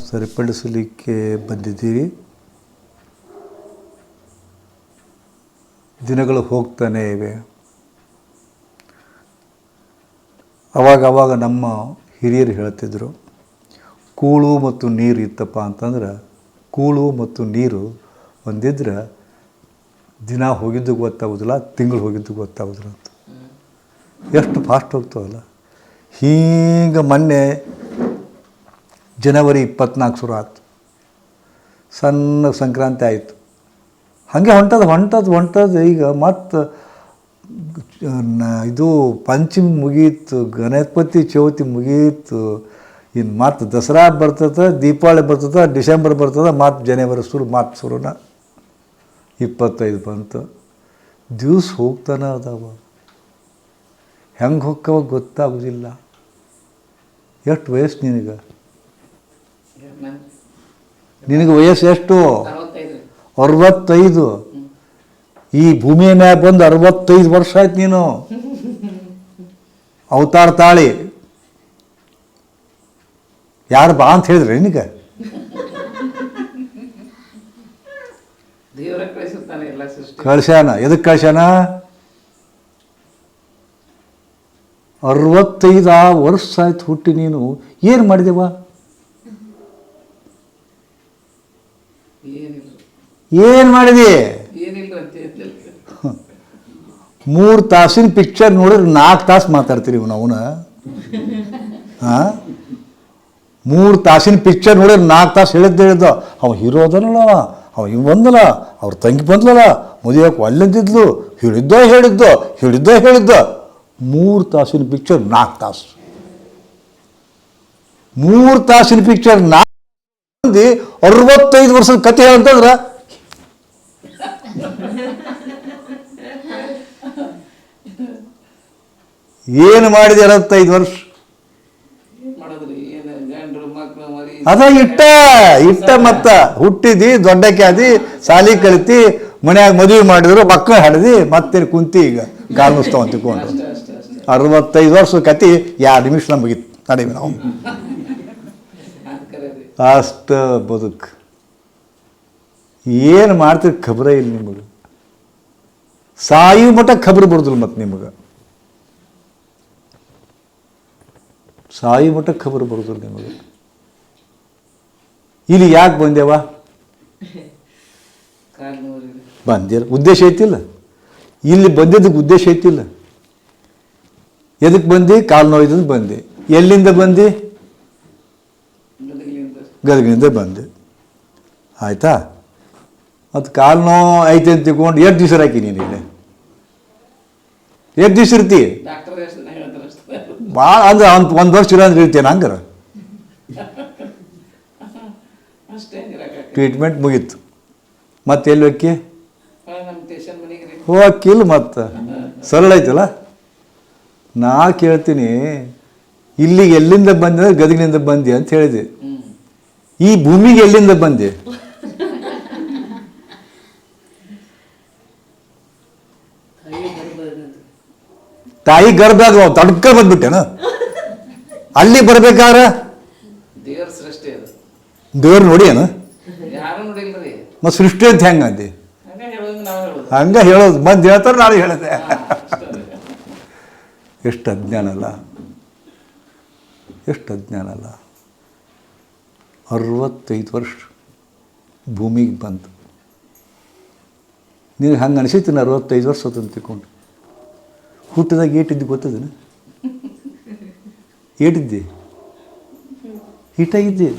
ಸರಿಪಡಿಸಲಿಕ್ಕೆ ಬಂದಿದ್ದೀರಿ. ದಿನಗಳು ಹೋಗ್ತಾನೇ ಇವೆ. ಅವಾಗ ನಮ್ಮ ಹಿರಿಯರು ಹೇಳ್ತಿದ್ರು, ಕೂಳು ಮತ್ತು ನೀರು ಇತ್ತಪ್ಪ ಅಂತಂದ್ರೆ, ಕೂಳು ಮತ್ತು ನೀರು ಒಂದಿದ್ರೆ ದಿನ ಹೋಗಿದ್ದು ಗೊತ್ತಾಗೋದಿಲ್ಲ, ತಿಂಗಳು ಹೋಗಿದ್ದು ಗೊತ್ತಾಗೋದಿಲ್ಲ ಅಂತ. ಎಷ್ಟು ಫಾಸ್ಟ್ ಹೋಗ್ತಾವಲ್ಲ. ಹೀಗೆ ಮೊನ್ನೆ ಜನವರಿ 24 ಶುರು ಆಯ್ತು, ಸಣ್ಣ ಸಂಕ್ರಾಂತಿ ಆಯಿತು. ಹಾಗೆ ಹೊಂಟದು. ಈಗ ಮತ್ತು ಇದು ಪಂಚಮಿ ಮುಗೀತು, ಗಣಪತಿ ಚೌತಿ ಮುಗೀತು, ಇನ್ನು ಮತ್ತು ದಸರಾ ಬರ್ತದೆ, ದೀಪಾವಳಿ ಬರ್ತದೆ, ಡಿಸೆಂಬರ್ ಬರ್ತದೆ, ಮತ್ತು ಜನವರಿ ಶುರುನ 25 ಬಂತು. ದಿವ್ಸ ಹೋಗ್ತಾನೆ ಅದಾವ. ಹೆಂಗೆ ಹೋಗ್ತಾವ ಗೊತ್ತಾಗೋದಿಲ್ಲ. ಎಷ್ಟು ವಯಸ್ಸು ನಿನಗೆ ವಯಸ್ಸು ಎಷ್ಟು? 65. ಈ ಭೂಮಿಯ ಮ್ಯಾಗ ಬಂದು 65 ವರ್ಷ ಆಯ್ತು. ನೀನು ಅವತಾರ ತಾಳಿ ಯಾರು ಬಾ ಅಂತ ಹೇಳಿದ್ರಿ ನಿನಗೆ? ಕಳ್ಸ್ಯಾನ. ಎದಕ್ಕೆ ಕಳ್ಸ್ಯಾನ? 65 ವರ್ಷ ಆಯ್ತು ಹುಟ್ಟಿ. ನೀನು ಏನು ಮಾಡಿದೆವ? ಏನು ಮಾಡಿದೆ? 3 ತಾಸಿನ ಪಿಕ್ಚರ್ ನೋಡಿದ್ರೆ 4 ತಾಸು ಮಾತಾಡ್ತೀರಿ ಅವನ. ಹಾಂ, 3 ತಾಸಿನ ಪಿಕ್ಚರ್ ನೋಡಿದ್ರೆ 4 ತಾಸು ಹೇಳಿದ್ದ. ಅವ ಹೀರೋ ಅದನಲ್ಲ, ಅವ ಇವ್ ಬಂದಲ್ಲ, ಅವ್ರ ತಂಗಿ ಬಂದ್ಲಲ್ಲ, ಮದುವೆಗೆ ಅಲ್ಲಿಂದಿದ್ಲು, ಹೇಳಿದ್ದ 3 ತಾಸಿನ ಪಿಕ್ಚರ್ 4 ತಾಸು. 3 ತಾಸಿನ ಪಿಕ್ಚರ್ 4 ಮಂದಿ 65 ವರ್ಷದ ಕಥೆ ಅಂತಂದ್ರೆ ಏನು ಮಾಡಿದೆ? 65 ವರ್ಷ ಅದ ಇಟ್ಟ ಮತ್ತ ಹುಟ್ಟಿದಿ, ದೊಡ್ಡಕ್ಕೆ ಆದಿ, ಸಾಲಿ ಕಲಿತಿ, ಮನ್ಯಾಗ ಮದುವೆ ಮಾಡಿದ್ರು, ಮಕ್ಕಳು ಹಾಡಿದಿ, ಮತ್ತೇನು ಕುಂತಿ ಈಗ ಕಾಲ್ನುಸ್ತಾವ ಅಂತಿಕೊಂಡು. 65 ವರ್ಷದ ಕತೆ 2 ನಿಮಿಷ ಮುಗೀತು. ನಡೀವಿ ನಾವು. ಅಷ್ಟು ಬದುಕು. ಏನು ಮಾಡ್ತೀರಿ ಖಬರೇ ಇಲ್ಲ ನಿಮಗೆ. ಸಾಯು ಮಟ್ಟ ಖಬರ್ ಬರೋದಿಲ್ಲ. ಮತ್ತು ನಿಮಗೆ ಸಾಯು ಮಟ್ಟ ಖಬರ್ ಬರೋದಿಲ್ಲ ನಿಮಗೆ. ಇಲ್ಲಿ ಯಾಕೆ ಬಂದೇವ? ಬಂದಿಲ್ಲ. ಉದ್ದೇಶ ಐತಿಲ್ಲ. ಇಲ್ಲಿ ಬಂದಿದ್ದಕ್ಕೆ ಉದ್ದೇಶ ಐತಿಲ್ಲ. ಎದಕ್ಕೆ ಬಂದು? ಕಾಲು ನೋಯ್ದು ಬಂದೆ. ಎಲ್ಲಿಂದ ಬಂದು? ಗದಗಿನಿಂದ ಬಂದೆ. ಆಯಿತಾ? ಮತ್ತು ಕಾಲು ನೋವು ಐತೆ ಅಂತ ತಿಳ್ಕೊಂಡು ಎಷ್ಟು ದಿವಸ ಹಾಕಿ ನೀನು ಇಲ್ಲಿ? ಎಷ್ಟು ದಿವಸ ಇರ್ತಿ? ಭಾಳ ಅಂದ್ರೆ 1 ವರ್ಷ ಇರೋ ಅಂದ್ರೆ ಇರ್ತೇನೆ. ಹಂಗಾರ ಟ್ರೀಟ್ಮೆಂಟ್ ಮುಗೀತು. ಮತ್ತೆ ಎಲ್ಲಿ ಹೋಕ್ಕಿ? ಹೋಗಿಲ್ಲ. ಮತ್ತು ಸರಳ ಐತಲ್ಲ. ನಾ ಕೇಳ್ತೀನಿ, ಇಲ್ಲಿಗೆ ಎಲ್ಲಿಂದ ಬಂದೆ? ಗದಗಿನಿಂದ ಬಂದೆ ಅಂತ ಹೇಳಿದೆ. ಈ ಭೂಮಿಗೆ ಎಲ್ಲಿಂದ ಬಂದೆ? ತಾಯಿ ಗರ್ಭಾಗ ತಡ್ಕ ಬಂದ್ಬಿಟ್ಟೆನ? ಅಲ್ಲಿ ಬರ್ಬೇಕಾದ್ರೆ ದೇವ್ರು ನೋಡಿ ಏನು? ಮತ್ತು ಸೃಷ್ಟಿ ಅಂತ ಹೆಂಗ ಅಂದೆ? ಹಂಗ ಹೇಳೋದು. ಬಂದು ಹೇಳ್ತಾರೆ, ನಾನು ಹೇಳಿದೆ. ಎಷ್ಟು ಅಜ್ಞಾನ ಅಲ್ಲ, ಎಷ್ಟು ಅಜ್ಞಾನ ಅಲ್ಲ. 65 ವರ್ಷ ಭೂಮಿಗೆ ಬಂತು. ನೀನು ಹಂಗೆ ಅನಿಸೈತಿ 65 ವರ್ಷ ಅಂತ ತಿಳ್ಕೊಂಡು. ಹುಟ್ಟಿದಾಗ ಏಟಿದ್ದು ಗೊತ್ತದೇನು? ಏಟಿದ್ದೆ? ಇದ್ದೆ.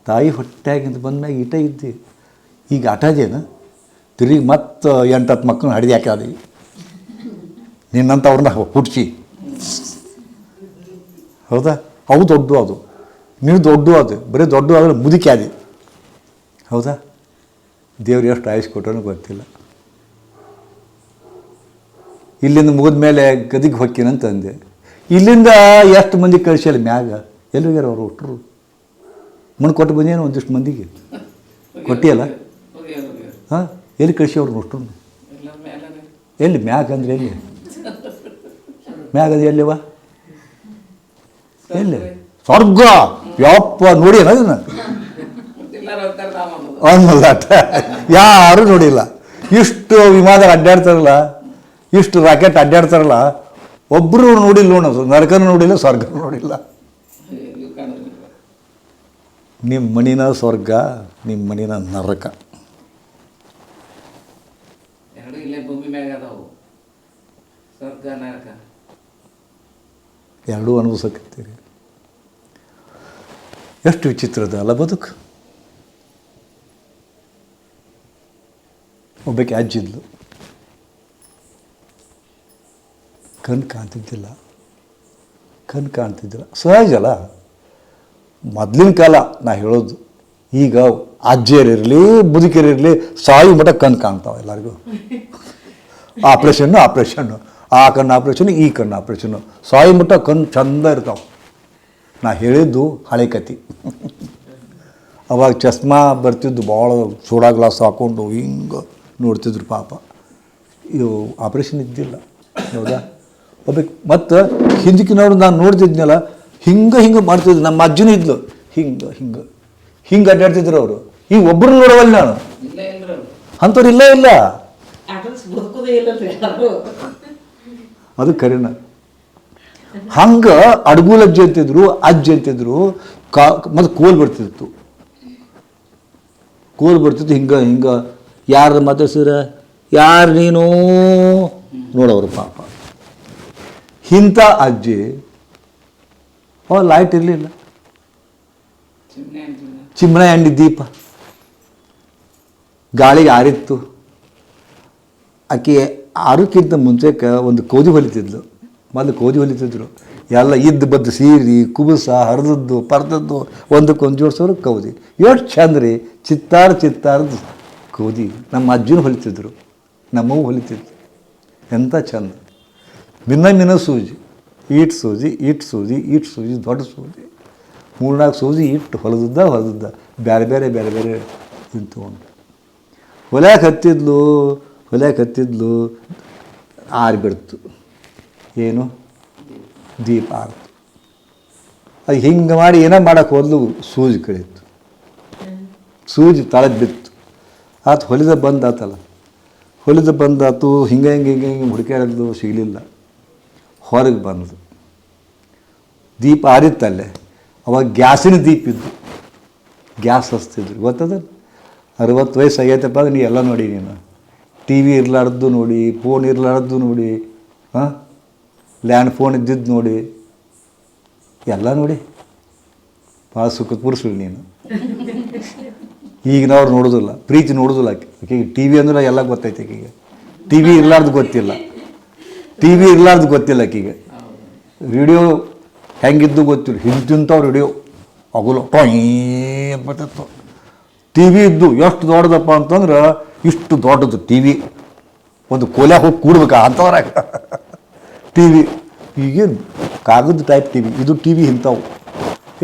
ತಾಯಿ ಹೊಟ್ಟೆಗಿಂತ ಬಂದಾಗ ಇದ್ದೆ. ಈಗ ಆಟದೇನು? ತಿರುಗಿ ಮತ್ತು 8-10 ಮಕ್ಕಳನ್ನ ಹಡಿದು ಯಾಕೆ ನಿನ್ನಂತ ಅವ್ರನ್ನ ಹುಟ್ಟಿಸಿ. ಹೌದಾ? ಅವು ದೊಡ್ಡ, ಅದು ನೀವು ದೊಡ್ಡ, ಅದು ಬರೀ ದೊಡ್ಡ ಆದರೆ ಮುದುಕಿ ಆದಿ. ಹೌದಾ? ದೇವ್ರು ಎಷ್ಟು ಆಯುಷ್ ಕೊಟ್ಟರು ಗೊತ್ತಿಲ್ಲ. ಇಲ್ಲಿಂದ ಮುಗಿದ ಮೇಲೆ ಗದಿಗೆ ಹೊಕ್ಕಿನಂತ ಅಂದೆ. ಇಲ್ಲಿಂದ ಎಷ್ಟು ಮಂದಿ ಕಳಿಸಿಲ್ಲ ಮ್ಯಾಗ? ಎಲ್ಲಿಗ್ಯಾರ ಅವರು ಹುಟ್ಟರು? ಮಣ್ಣು ಕೊಟ್ಟು ಬಂದೇನು ಒಂದಿಷ್ಟು ಮಂದಿಗೆ ಕೊಟ್ಟಿಯಲ್ಲ? ಹಾಂ, ಎಲ್ಲಿ ಕಳಿಸಿ ಅವ್ರನ್ನ ಹುಟ್ಟರು? ಎಲ್ಲಿ ಮ್ಯಾಗ ಅಂದ್ರೆ ಎಲ್ಲಿ ಮ್ಯಾಗ? ಅದು ಎಲ್ಲಿವ? ಎಲ್ಲಿ ಸ್ವರ್ಗ ಯಪ್ಪ ನೋಡಿ ಅದನ್ನ ಅನ್ನಲ್ಲ ಯಾರು ನೋಡಿಲ್ಲ. ಇಷ್ಟು ವಿಮಾನದಾಗ ಅಡ್ಡಾಡ್ತಾರಲ್ಲ, ಇಷ್ಟು ರಾಕೆಟ್ ಅಡ್ಡಾಡ್ತಾರಲ್ಲ, ಒಬ್ಬರು ನೋಡಿಲ್ಲ ನೋಡೋದು. ನರಕನೂ ನೋಡಿಲ್ಲ, ಸ್ವರ್ಗನೂ ನೋಡಿಲ್ಲ. ನಿಮ್ಮ ಮಣಿನ ಸ್ವರ್ಗ, ನಿಮ್ಮ ಮಣಿನ ನರಕ. ಎರಡೂ ಅನುಭವಿಸಕತ್ತೀರಿ. ಎಷ್ಟು ವಿಚಿತ್ರದ ಅಲ್ಲ ಬದುಕು. ಒಬ್ಬಕ್ಕೆ ಅಜ್ಜಿದ್ಲು, ಕಣ್ಣು ಕಾಣ್ತಿದ್ದಿಲ್ಲ. ಸಹಜ ಅಲ್ಲ, ಮೊದಲಿನ ಕಾಲ ನಾ ಹೇಳೋದು. ಈಗ ಅಜ್ಜಿಯರಿರಲಿ ಮುದುಕಿಯರಿರಲಿ ಸಾಯಿ ಮಠ ಕಣ್ಣು ಕಾಣ್ತಾವೆ ಎಲ್ಲರಿಗೂ. ಆಪ್ರೇಷನ್ನು ಆ ಕಣ್ಣು ಆಪ್ರೇಷನ್, ಈ ಕಣ್ಣು ಆಪ್ರೇಷನ್ನು, ಸಾಯಿ ಮಠ ಕಣ್ಣು ಚಂದ ಇರ್ತಾವೆ. ನಾ ಹೇಳಿದ್ದು ಹಳೆ ಕತೆ. ಅವಾಗ ಚಸ್ಮಾ ಬರ್ತಿದ್ದು, ಭಾಳ ಸೋಡಾ ಗ್ಲಾಸ್ ಹಾಕ್ಕೊಂಡು ಹಿಂಗೆ ನೋಡ್ತಿದ್ರು ಪಾಪ. ಇದು ಆಪ್ರೇಷನ್ ಇದ್ದಿಲ್ಲ, ಹೌದಾ? ಒಬ್ಬಕ್ಕೆ ಮತ್ತು ಹಿಂದಕ್ಕಿನವ್ರು ನಾನು ನೋಡ್ತಿದ್ನಲ್ಲ, ಹಿಂಗೆ ಮಾಡ್ತಿದ್ರು. ನಮ್ಮ ಅಜ್ಜನೂ ಇದ್ಲು, ಹಿಂಗೆ ಅಡ್ಡಾಡ್ತಿದ್ರು ಅವರು. ಈಗ ಒಬ್ಬರು ನೋಡವಲ್ಲ ನಾನು, ಅಂಥವ್ರು ಇಲ್ಲ. ಅದು ಕರೆನ. ಹಂಗೆ ಅಡ್ಗುಲ್ ಅಜ್ಜಿ ಅಂತಿದ್ರು. ಮತ್ತು ಕೋಲ್ ಬರ್ತಿತ್ತು, ಹಿಂಗೆ ಯಾರು ಮಾತಾಡ್ಸಿದ್ರ, ಯಾರು ನೀನು ನೋಡೋರು ಪಾಪ. ಇಂಥ ಅಜ್ಜಿ ಲೈಟ್ ಇರಲಿಲ್ಲ, ಚಿಮ್ನೆ ಎಣ್ಣೆ ದೀಪ ಗಾಳಿಗೆ ಆರಿತ್ತು. ಆಕೆ ಆರೋಕ್ಕಿಂತ ಮುಂಚೆಕ್ಕೆ ಒಂದು ಕೋದಿ ಹೊಲಿತಿದ್ಲು. ಮೊದಲು ಕೋದಿ ಹೊಲಿತಿದ್ರು. ಎಲ್ಲ ಇದ್ದು ಬದ್ದು ಸೀರೆ, ಕುಬುಸ, ಹರಿದದ್ದು, ಪರ್ದದ್ದು, ಒಂದಕ್ಕೊಂದು ಜೋಡಿಸೋರು ಕೌದಿ. ಎಷ್ಟು ಚಂದ ರೀ, ಚಿತ್ತಾರದ ಕೋದಿ. ನಮ್ಮ ಅಜ್ಜನೂ ಹೊಲಿತಿದ್ರು, ನಮ್ಮವು ಹೊಲಿತಿದ್ರು. ಎಂಥ ಚಂದ. ಭಿನ್ನ ಸೂಜಿ, ಈಟ್ ಸೂಜಿ, ದೊಡ್ಡ ಸೂಜಿ, 3-4 ಸೂಜಿ ಇಟ್ಟು ಹೊಲದದ್ದ ಬೇರೆ ನಿಂತ್ಕೊಂಡು ಹೊಲ್ಯಾಕೆ ಹತ್ತಿದ್ಲು. ಆರಿಬಿಡ್ತು. ಏನು ದೀಪ ಆರ್ತು. ಅದು ಹಿಂಗೆ ಮಾಡಿ ಏನೋ ಮಾಡೋಕ್ಕೆ ಹೋದ್ಲು, ಸೂಜಿ ಕಳೀತು. ಸೂಜಿ ತಳಗೆ ಬಿತ್ತು. ಆತು ಹೊಲಿದ ಬಂದಾತು. ಹಿಂಗೆ ಹುಡುಕಾಡಿದ್ಲು, ಸಿಗಲಿಲ್ಲ. ಹೊರಗೆ ಬಂದು ದೀಪ ಆರಿತ್ತಲ್ಲೇ. ಅವಾಗ ಗ್ಯಾಸಿನ ದೀಪ ಇದ್ದು, ಗ್ಯಾಸ್ ಹಚ್ತಿದ್ರು. ಗೊತ್ತದ? 60 ವಯಸ್ಸು ಆಗೈತಪ್ಪ ಅಂದ್ರೆ ನೀ ಎಲ್ಲ ನೋಡಿ. ನೀನು ಟಿ ವಿ ಇರಲಾರ್ದು ನೋಡಿ, ಫೋನ್ ಇರಲಾರ್ದು ನೋಡಿ, ಲ್ಯಾಂಡ್ ಫೋನ್ ಇದ್ದಿದ್ದು ನೋಡಿ, ಎಲ್ಲ ನೋಡಿ. ಭಾಳ ಸುಖದ ಪುರುಷರು ನೀನು. ಈಗಿನವ್ರು ನೋಡೋದಿಲ್ಲ, ಪ್ರೀತಿ ನೋಡೋದಿಲ್ಲ. ಆಕೆಗೆ ಟಿ ವಿ ಅಂದ್ರೆ ಎಲ್ಲ ಗೊತ್ತೈತೆ. ಆಕೆಗೆ ಟಿ ವಿ ಇರಲಾರ್ದು ಗೊತ್ತಿಲ್ಲ ಆಕೆಗೆ. ರೇಡಿಯೋ ಹೆಂಗಿದ್ದು ಗೊತ್ತಿಲ್ಲ. ಇಂಥವ್ರು ರೇಡಿಯೋ ಅಗುಲು ಟೊಯ್ ಬರ್ತಿತ್ತು. ಟಿ ವಿ ಇದ್ದು ಎಷ್ಟು ದೊಡ್ಡದಪ್ಪ ಅಂತಂದ್ರೆ, ಇಷ್ಟು ದೊಡ್ಡದು ಟಿ ವಿ. ಒಂದು ಕೋಲ್ಯಾಗ ಹೋಗಿ ಕೂಡ್ಬೇಕ ಅಂಥವ್ರಾಗ ಟಿ ವಿ. ಈಗೇನು ಕಾಗದ ಟೈಪ್ ಟಿ ವಿ, ಇದು ಟಿ ವಿ ಇಂಥವು.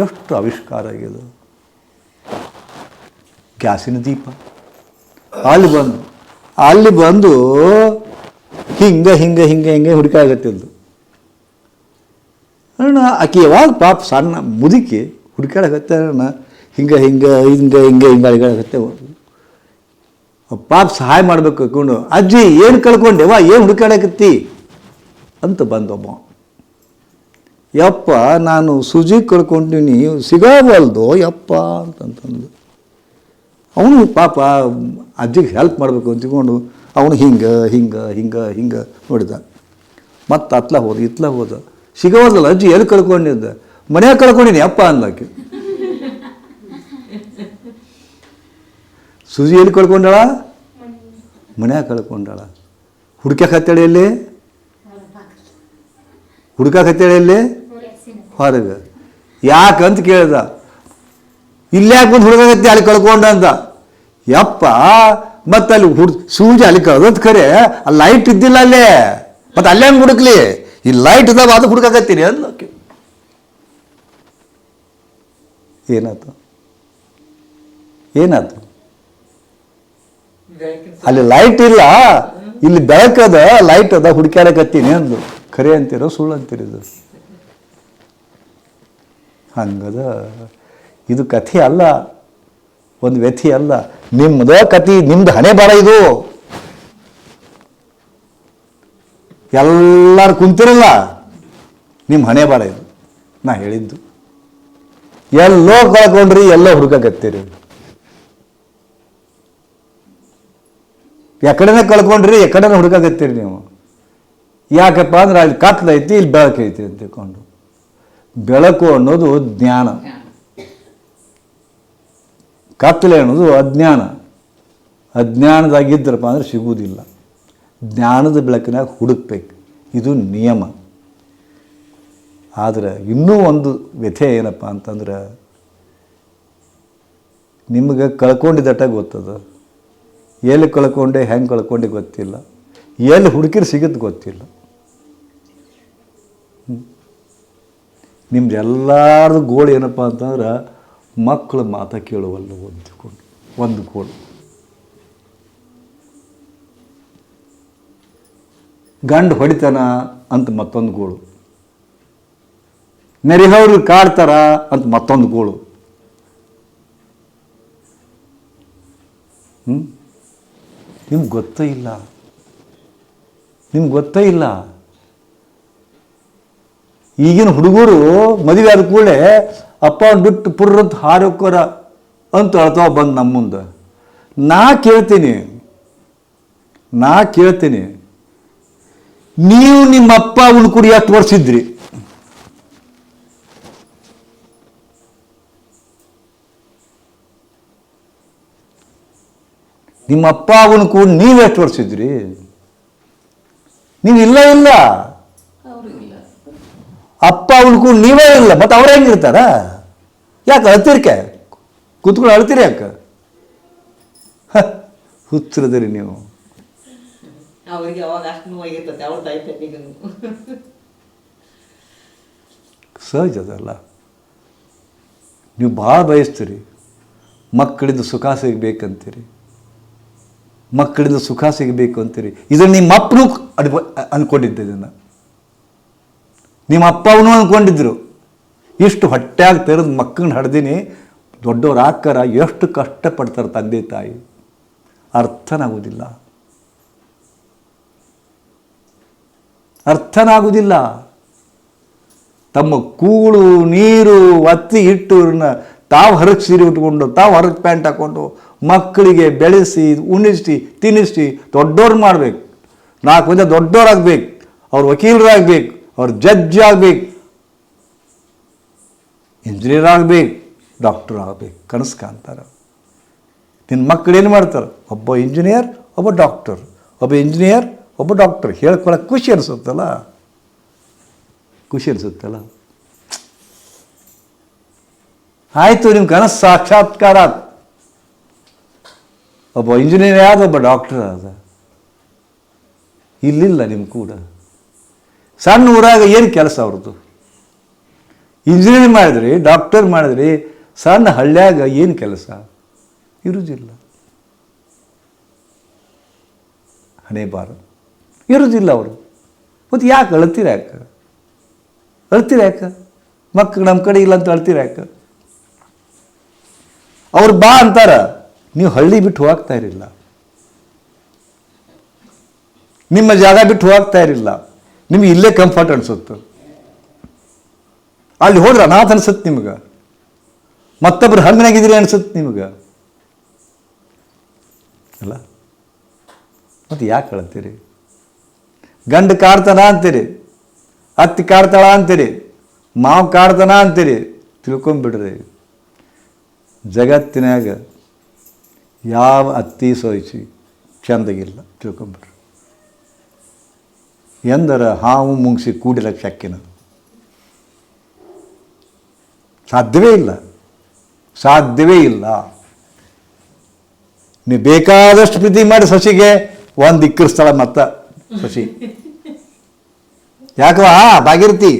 ಎಷ್ಟು ಆವಿಷ್ಕಾರ ಆಗಿದೆ. ಗ್ಯಾಸಿನ ದೀಪ ಅಲ್ಲಿ ಬಂದು ಹಿಂಗೆ ಹುಡುಕಾಗತ್ತಿದ್ದು. ಅಣ್ಣ ಆಕೆ ಯಾವಾಗ ಪಾಪ ಸಣ್ಣ ಮುದುಕಿ ಹುಡುಕಾಡಕತ್ತೆ. ಅಣ್ಣ ಹಿಂಗೆ ಅಳಿಗಾಡಕತ್ತೆ. ಪಾಪ ಸಹಾಯ ಮಾಡ್ಬೇಕು ಹಾಕೊಂಡು, ಅಜ್ಜಿ ಏನು ಕಳ್ಕೊಂಡೆವಾ, ಏನು ಹುಡುಕಾಡಕತ್ತಿ ಅಂತ ಬಂದೊಬ್ಬ. ಯಪ್ಪ ನಾನು ಸುಜಿ ಕಳ್ಕೊಂಡೀನಿ, ಸಿಗವಲ್ದು ಯಪ್ಪ ಅಂತಂದು. ಅವನು ಪಾಪ ಅಜ್ಜಿಗೆ ಹೆಲ್ಪ್ ಮಾಡಬೇಕು ಅಂತಿಕೊಂಡು ಅವನು ಹಿಂಗೆ ನೋಡಿದ. ಮತ್ತು ಇತ್ಲ ಹೋದ. ಸಿಗವಲ್ದಲ್ಲ ಅಜ್ಜಿ, ಎಲ್ಲಿ ಕಳ್ಕೊಂಡಿದ್ದ? ಮನ್ಯಾಗ ಕಳ್ಕೊಂಡಿನಿ ಅಪ್ಪ ಅನ್ಲಾಕೆ. ಸುಜಿ ಎಲ್ಲಿ ಕಳ್ಕೊಂಡಾಳ? ಮನ್ಯಾಗ ಕಳ್ಕೊಂಡಾಳ. ಹುಡುಕಾಕತ್ತೇಳಿ ಹೊರಗೆ. ಯಾಕಂತ ಕೇಳ್ದ. ಇಲ್ಯಾಕೆ ಬಂದು ಹುಡುಗಾಗತ್ತೆ, ಅಲ್ಲಿ ಕಳ್ಕೊಂಡ ಅಂತ. ಯಪ್ಪ ಮತ್ತು ಅಲ್ಲಿ ಸೂಜಿ ಅಲ್ಲಿ ಕಳ್ದಂತ ಖರೆ, ಅಲ್ಲಿ ಲೈಟ್ ಇದ್ದಿಲ್ಲ ಅಲ್ಲೇ. ಮತ್ತು ಅಲ್ಲೇ ಹಂಗೆ ಹುಡುಕ್ಲಿ, ಈ ಲೈಟ್ ಇದಾವ ಅದು ಹುಡುಕಾಕತ್ತೀನಿ ಅಂದ್ಲಕ್ಕೆ. ಏನಾಯ್ತು? ಅಲ್ಲಿ ಲೈಟ್ ಇಲ್ಲ, ಇಲ್ಲಿ ಬೆಳಕದ, ಲೈಟ್ ಅದ, ಹುಡುಕ್ಯಾಡಕತ್ತೀನಿ ಅಂದ್ಲು. ಖರೆ ಅಂತೀರೋ ಸುಳ್ಳು ಅಂತೀರಿದು? ಹಂಗದ. ಇದು ಕಥೆ ಅಲ್ಲ, ಒಂದು ವ್ಯಥೆ ಅಲ್ಲ, ನಿಮ್ಮದ ಕಥೆ, ನಿಮ್ದು ಹಣೆ ಬರ ಇದು. ಎಲ್ಲರೂ ಕುಂತಿರಲ್ಲ, ನಿಮ್ಮ ಹಣೆ ಬರ ಇದು. ನಾ ಹೇಳಿದ್ದು ಎಲ್ಲೋ ಕಳ್ಕೊಂಡ್ರಿ, ಎಲ್ಲೋ ಹುಡುಕಕತ್ತೀರಿ. ಎಕಡೆನೇ ಕಳ್ಕೊಂಡ್ರಿ, ಎಕಡೆನೇ ಹುಡುಕಕತ್ತೀರಿ ನೀವು. ಯಾಕಪ್ಪ ಅಂದ್ರೆ ಅಲ್ಲಿ ಕತ್ಲೈತಿ, ಇಲ್ಲಿ ಬೆಳಕೈತಿ ಅಂತ ತಿಳ್ಕೊಂಡು. ಬೆಳಕು ಅನ್ನೋದು ಜ್ಞಾನ, ಕತ್ತಲೆ ಅನ್ನೋದು ಅಜ್ಞಾನ. ಅಜ್ಞಾನದಾಗಿದ್ದರಪ್ಪ ಅಂದ್ರೆ ಸಿಗುವುದಿಲ್ಲ. ಜ್ಞಾನದ ಬೆಳಕಿನಾಗ ಹುಡುಕ್ಬೇಕು, ಇದು ನಿಯಮ. ಆದರೆ ಇನ್ನೂ ಒಂದು ವ್ಯಥೆ ಏನಪ್ಪ ಅಂತಂದ್ರೆ, ನಿಮಗೆ ಕಳ್ಕೊಂಡಿದ್ದಟ ಗೊತ್ತದ, ಎಲ್ಲಿ ಕಳ್ಕೊಂಡೆ, ಹೆಂಗೆ ಕಳ್ಕೊಂಡೆ ಗೊತ್ತಿಲ್ಲ, ಎಲ್ಲಿ ಹುಡುಕಿರು ಸಿಗುತ್ತೆ ಗೊತ್ತಿಲ್ಲ. ನಿಮ್ದು ಎಲ್ಲರದು ಗೋಳು ಏನಪ್ಪ ಅಂತಂದ್ರೆ, ಮಕ್ಕಳು ಮಾತ ಕೇಳುವಲ್ಲ ಒಂದು ಗೋಳು. ಗಂಡು ಹೊಡಿತಾನ ಅಂತ ಮತ್ತೊಂದು ಗೋಳು, ನೆರೆಹವ್ರಿಗೆ ಕಾಡ್ತಾರ ಅಂತ ಮತ್ತೊಂದು ಗೋಳು. ನಿಮ್ಗೆ ಗೊತ್ತೇ ಇಲ್ಲ, ನಿಮ್ಗೆ ಗೊತ್ತೇ ಇಲ್ಲ. ಈಗಿನ ಹುಡುಗರು ಮದುವೆ ಆದ ಕೂಡಲೇ ಅಪ್ಪ ಬಿಟ್ಟು ಪುರ್ರಂತ ಹಾರೋಕ್ಕೋರ ಅಂತ ಅಳ್ತಾವ ಬಂದು ನಮ್ಮ ಮುಂದೆ. ನಾ ಕೇಳ್ತೀನಿ, ನೀವು ನಿಮ್ಮ ಅಪ್ಪ ಅವನ ಕುಡಿ ಎಷ್ಟು ವರ್ಷ ಇದ್ರಿ? ನಿಮ್ಮ ಅಪ್ಪ ಅವನ ಕೂಡ ನೀವು ಎಷ್ಟು ವರ್ಷ ಇದ್ರಿ? ನೀವು ಇಲ್ಲ ಅಪ್ಪ ಅವನ ಕೂಡ ನೀವೇ ಇಲ್ಲ, ಮತ್ತು ಅವ್ರು ಹೆಂಗಿರ್ತಾರ? ಯಾಕೆ ಅಳ್ತೀರಿಕೆ? ಕೂತ್ಕೊಂಡು ಅಳ್ತೀರಿ ಯಾಕೆ? ಹುಚ್ಚರದಿರಿ ನೀವು. ಸಹಜ ಅದಲ್ಲ. ನೀವು ಭಾಳ ಬಯಸ್ತೀರಿ, ಮಕ್ಕಳಿಂದ ಸುಖ ಸಿಗಬೇಕಂತೀರಿ, ಮಕ್ಕಳಿಂದ ಸುಖ ಸಿಗಬೇಕು ಅಂತೀರಿ. ಇದನ್ನು ನಿಮ್ಮ ಅಪ್ಪನೂ ಅಂದ್ಕೊಂಡಿದ್ದೆ, ಇದನ್ನು ನಿಮ್ಮ ಅಪ್ಪವನು ಅಂದ್ಕೊಂಡಿದ್ರು. ಇಷ್ಟು ಹೊಟ್ಟೆಯಾಗಿ ತೆರೆದು ಮಕ್ಕಳನ್ನ ಹಡ್ದೀನಿ, ದೊಡ್ಡವ್ರು ಹಾಕ್ಕಾರ ಎಷ್ಟು ಕಷ್ಟಪಡ್ತಾರೆ ತಂದೆ ತಾಯಿ, ಅರ್ಥನಾಗುವುದಿಲ್ಲ. ತಮ್ಮ ಕೂಳು ನೀರು ಒತ್ತಿ ಇಟ್ಟು ಇವ್ರನ್ನ ತಾವು ಹೊರಗೆ ಸೀರೆ ಉಟ್ಕೊಂಡು, ತಾವು ಹೊರಗೆ ಪ್ಯಾಂಟ್ ಹಾಕ್ಕೊಂಡು ಮಕ್ಕಳಿಗೆ ಬೆಳೆಸಿ, ಉಣಿಸಿ, ತಿನ್ನಿಸಿ ದೊಡ್ಡವ್ರು ಮಾಡಬೇಕು. 4 ಮಂದಿ ದೊಡ್ಡವರಾಗಬೇಕು, ಅವ್ರು ವಕೀಲರಾಗಬೇಕು, ಅವ್ರು ಜಡ್ಜ್ ಆಗಬೇಕು, ಇಂಜಿನಿಯರ್ ಆಗಬೇಕು, ಡಾಕ್ಟರ್ ಆಗಬೇಕು ಕನಸು ಕಾಣ್ತಾರೆ. ನಿನ್ನ ಮಕ್ಕಳು ಏನು ಮಾಡ್ತಾರೆ? ಒಬ್ಬ ಇಂಜಿನಿಯರ್, ಒಬ್ಬ ಡಾಕ್ಟರ್, ಒಬ್ಬ ಇಂಜಿನಿಯರ್, ಒಬ್ಬ ಡಾಕ್ಟರ್. ಹೇಳ್ಕೊಳಕ್ಕೆ ಖುಷಿ ಅನಿಸುತ್ತಲ್ಲ. ಆಯಿತು, ನಿಮ್ಮ ಕನಸು ಸಾಕ್ಷಾತ್ಕಾರ. ಒಬ್ಬ ಇಂಜಿನಿಯರ್ ಆದ, ಒಬ್ಬ ಡಾಕ್ಟರ್ ಆದ. ಇಲ್ಲಿಲ್ಲ ನಿಮ್ಮ ಕೂಡ. ಸಣ್ಣ ಊರಾಗ ಏನು ಕೆಲಸ ಅವ್ರದ್ದು? ಇಂಜಿನಿಯರ್ ಮಾಡಿದ್ರಿ, ಡಾಕ್ಟರ್ ಮಾಡಿದ್ರಿ, ಸಣ್ಣ ಹಳ್ಳಿಯಾಗ ಏನು ಕೆಲಸ? ಇರುವುದಿಲ್ಲ. ಹಣೆ ಬಾರ ಇರುವುದಿಲ್ಲ ಅವರು. ಮತ್ತು ಯಾಕೆ ಅಳ್ತೀರ? ಯಾಕೆ ಮಕ್ಕಳು ನಮ್ಮ ಕಡೆ ಇಲ್ಲ ಅಂತ ಅಳ್ತೀರ ಯಾಕೆ? ಅವ್ರು ಬಾ ಅಂತಾರ, ನೀವು ಹಳ್ಳಿ ಬಿಟ್ಟು ಹೋಗ್ತಾ ಇರಲಿಲ್ಲ, ನಿಮ್ಮ ಜಾಗ ಬಿಟ್ಟು ಹೋಗ್ತಾ ಇರಲಿಲ್ಲ. ನಿಮ್ಗೆ ಇಲ್ಲೇ ಕಂಫರ್ಟ್ ಅನಿಸುತ್ತೆ. ಅಲ್ಲಿ ಹೋದ್ರೆ ಅನಾಥ ಅನ್ಸುತ್ತೆ ನಿಮ್ಗೆ, ಮತ್ತೊಬ್ರು ಹಂಗನಾಗಿದ್ದೀರಿ ಅನ್ಸುತ್ತೆ ನಿಮ್ಗೆ ಅಲ್ಲ. ಮತ್ತು ಯಾಕೆ ಅಳ್ತೀರಿ? ಗಂಡು ಕಾಡ್ತಾನ ಅಂತೀರಿ, ಅತ್ತಿ ಕಾಡ್ತಾಳ ಅಂತೀರಿ, ಮಾವು ಕಾಡ್ತಾನ ಅಂತೀರಿ. ತಿಳ್ಕೊಂಬಿಡ್ರಿ, ಜಗತ್ತಿನಾಗ ಯಾವ ಅತ್ತಿ ಸೋಯಿಸಿ ಚೆಂದಾಗಿಲ್ಲ. ತಿಳ್ಕೊಂಬಿಡ್ರಿ. ಎಂದರ ಹಾವು ಮುಂಗಿಸಿ ಕೂಡಿಲಕ್ಕೆ ಶಕ್ಕಿನ ಸಾಧ್ಯವೇ ಇಲ್ಲ. ನೀವು ಬೇಕಾದಷ್ಟು ಪ್ರೀತಿ ಮಾಡಿ ಸಸಿಗೆ ಒಂದು ಇಕ್ಕರಿಸ್ತಾಳ ಮತ್ತ ಸಸಿ. ಯಾಕವಾ ಭಾಗಿರ್ತಿ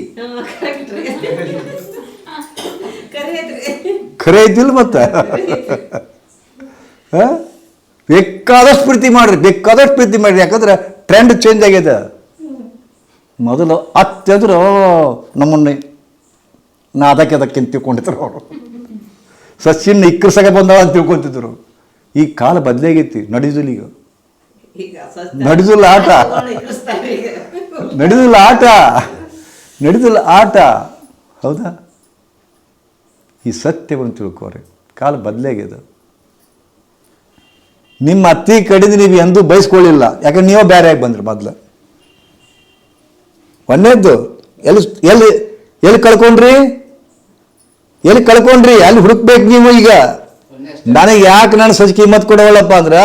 ಖರೆ ಐತಿಲ್ಲ ಮತ್ತೆ. ಬೇಕಾದಷ್ಟು ಪ್ರೀತಿ ಮಾಡಿರಿ, ಯಾಕಂದ್ರೆ ಟ್ರೆಂಡ್ ಚೇಂಜ್ ಆಗ್ಯದ. ಮೊದಲು ಅತ್ತೆ ಅಂದ್ರೆ ನಮ್ಮನ್ನೇ ನಾ ಅದಕ್ಕೆ ತಿಳ್ಕೊಂಡಿದ್ರು ಅವರು. ಸಚಿನ್ ಇಕ್ಕರ್ಸಗೆ ಬಂದವ ಅಂತ ತಿಳ್ಕೊತಿದ್ರು. ಈ ಕಾಲ ಬದಲಾಗೈತಿ. ನಡೆದಿಲ್ಲ ಈಗ, ನಡೆದಿಲ್ಲ ಆಟ, ನಡೆದಿಲ್ಲ ಆಟ, ನಡೆದಿಲ್ಲ ಆಟ. ಹೌದಾ? ಈ ಸತ್ಯವನ್ನು ತಿಳ್ಕೋರಿ. ಕಾಲ ಬದಲಾಗ್ಯದ. ನಿಮ್ಮ ಅತ್ತಿ ಕಡೆದು ನೀವು ಎಂದೂ ಬಯಸ್ಕೊಳ್ಳಿಲ್ಲ, ಯಾಕಂದ್ರೆ ನೀವೇ ಬೇರೆ ಆಗಿ ಬಂದ್ರಿ. ಮೊದಲು ಒಂದೇದ್ದು ಎಲ್ಲಿ ಎಲ್ಲಿ ಎಲ್ಲಿ ಕಳ್ಕೊಂಡ್ರಿ, ಎಲ್ಲಿ ಕಳ್ಕೊಂಡ್ರಿ, ಅಲ್ಲಿ ಹುಡುಕ್ಬೇಕು ನೀವು. ಈಗ ನನಗೆ ಯಾಕೆ ನಾನು ಸಜ್ ಕಿಮ್ಮತ್ ಕೊಡೋವಲ್ಲಪ್ಪ ಅಂದ್ರೆ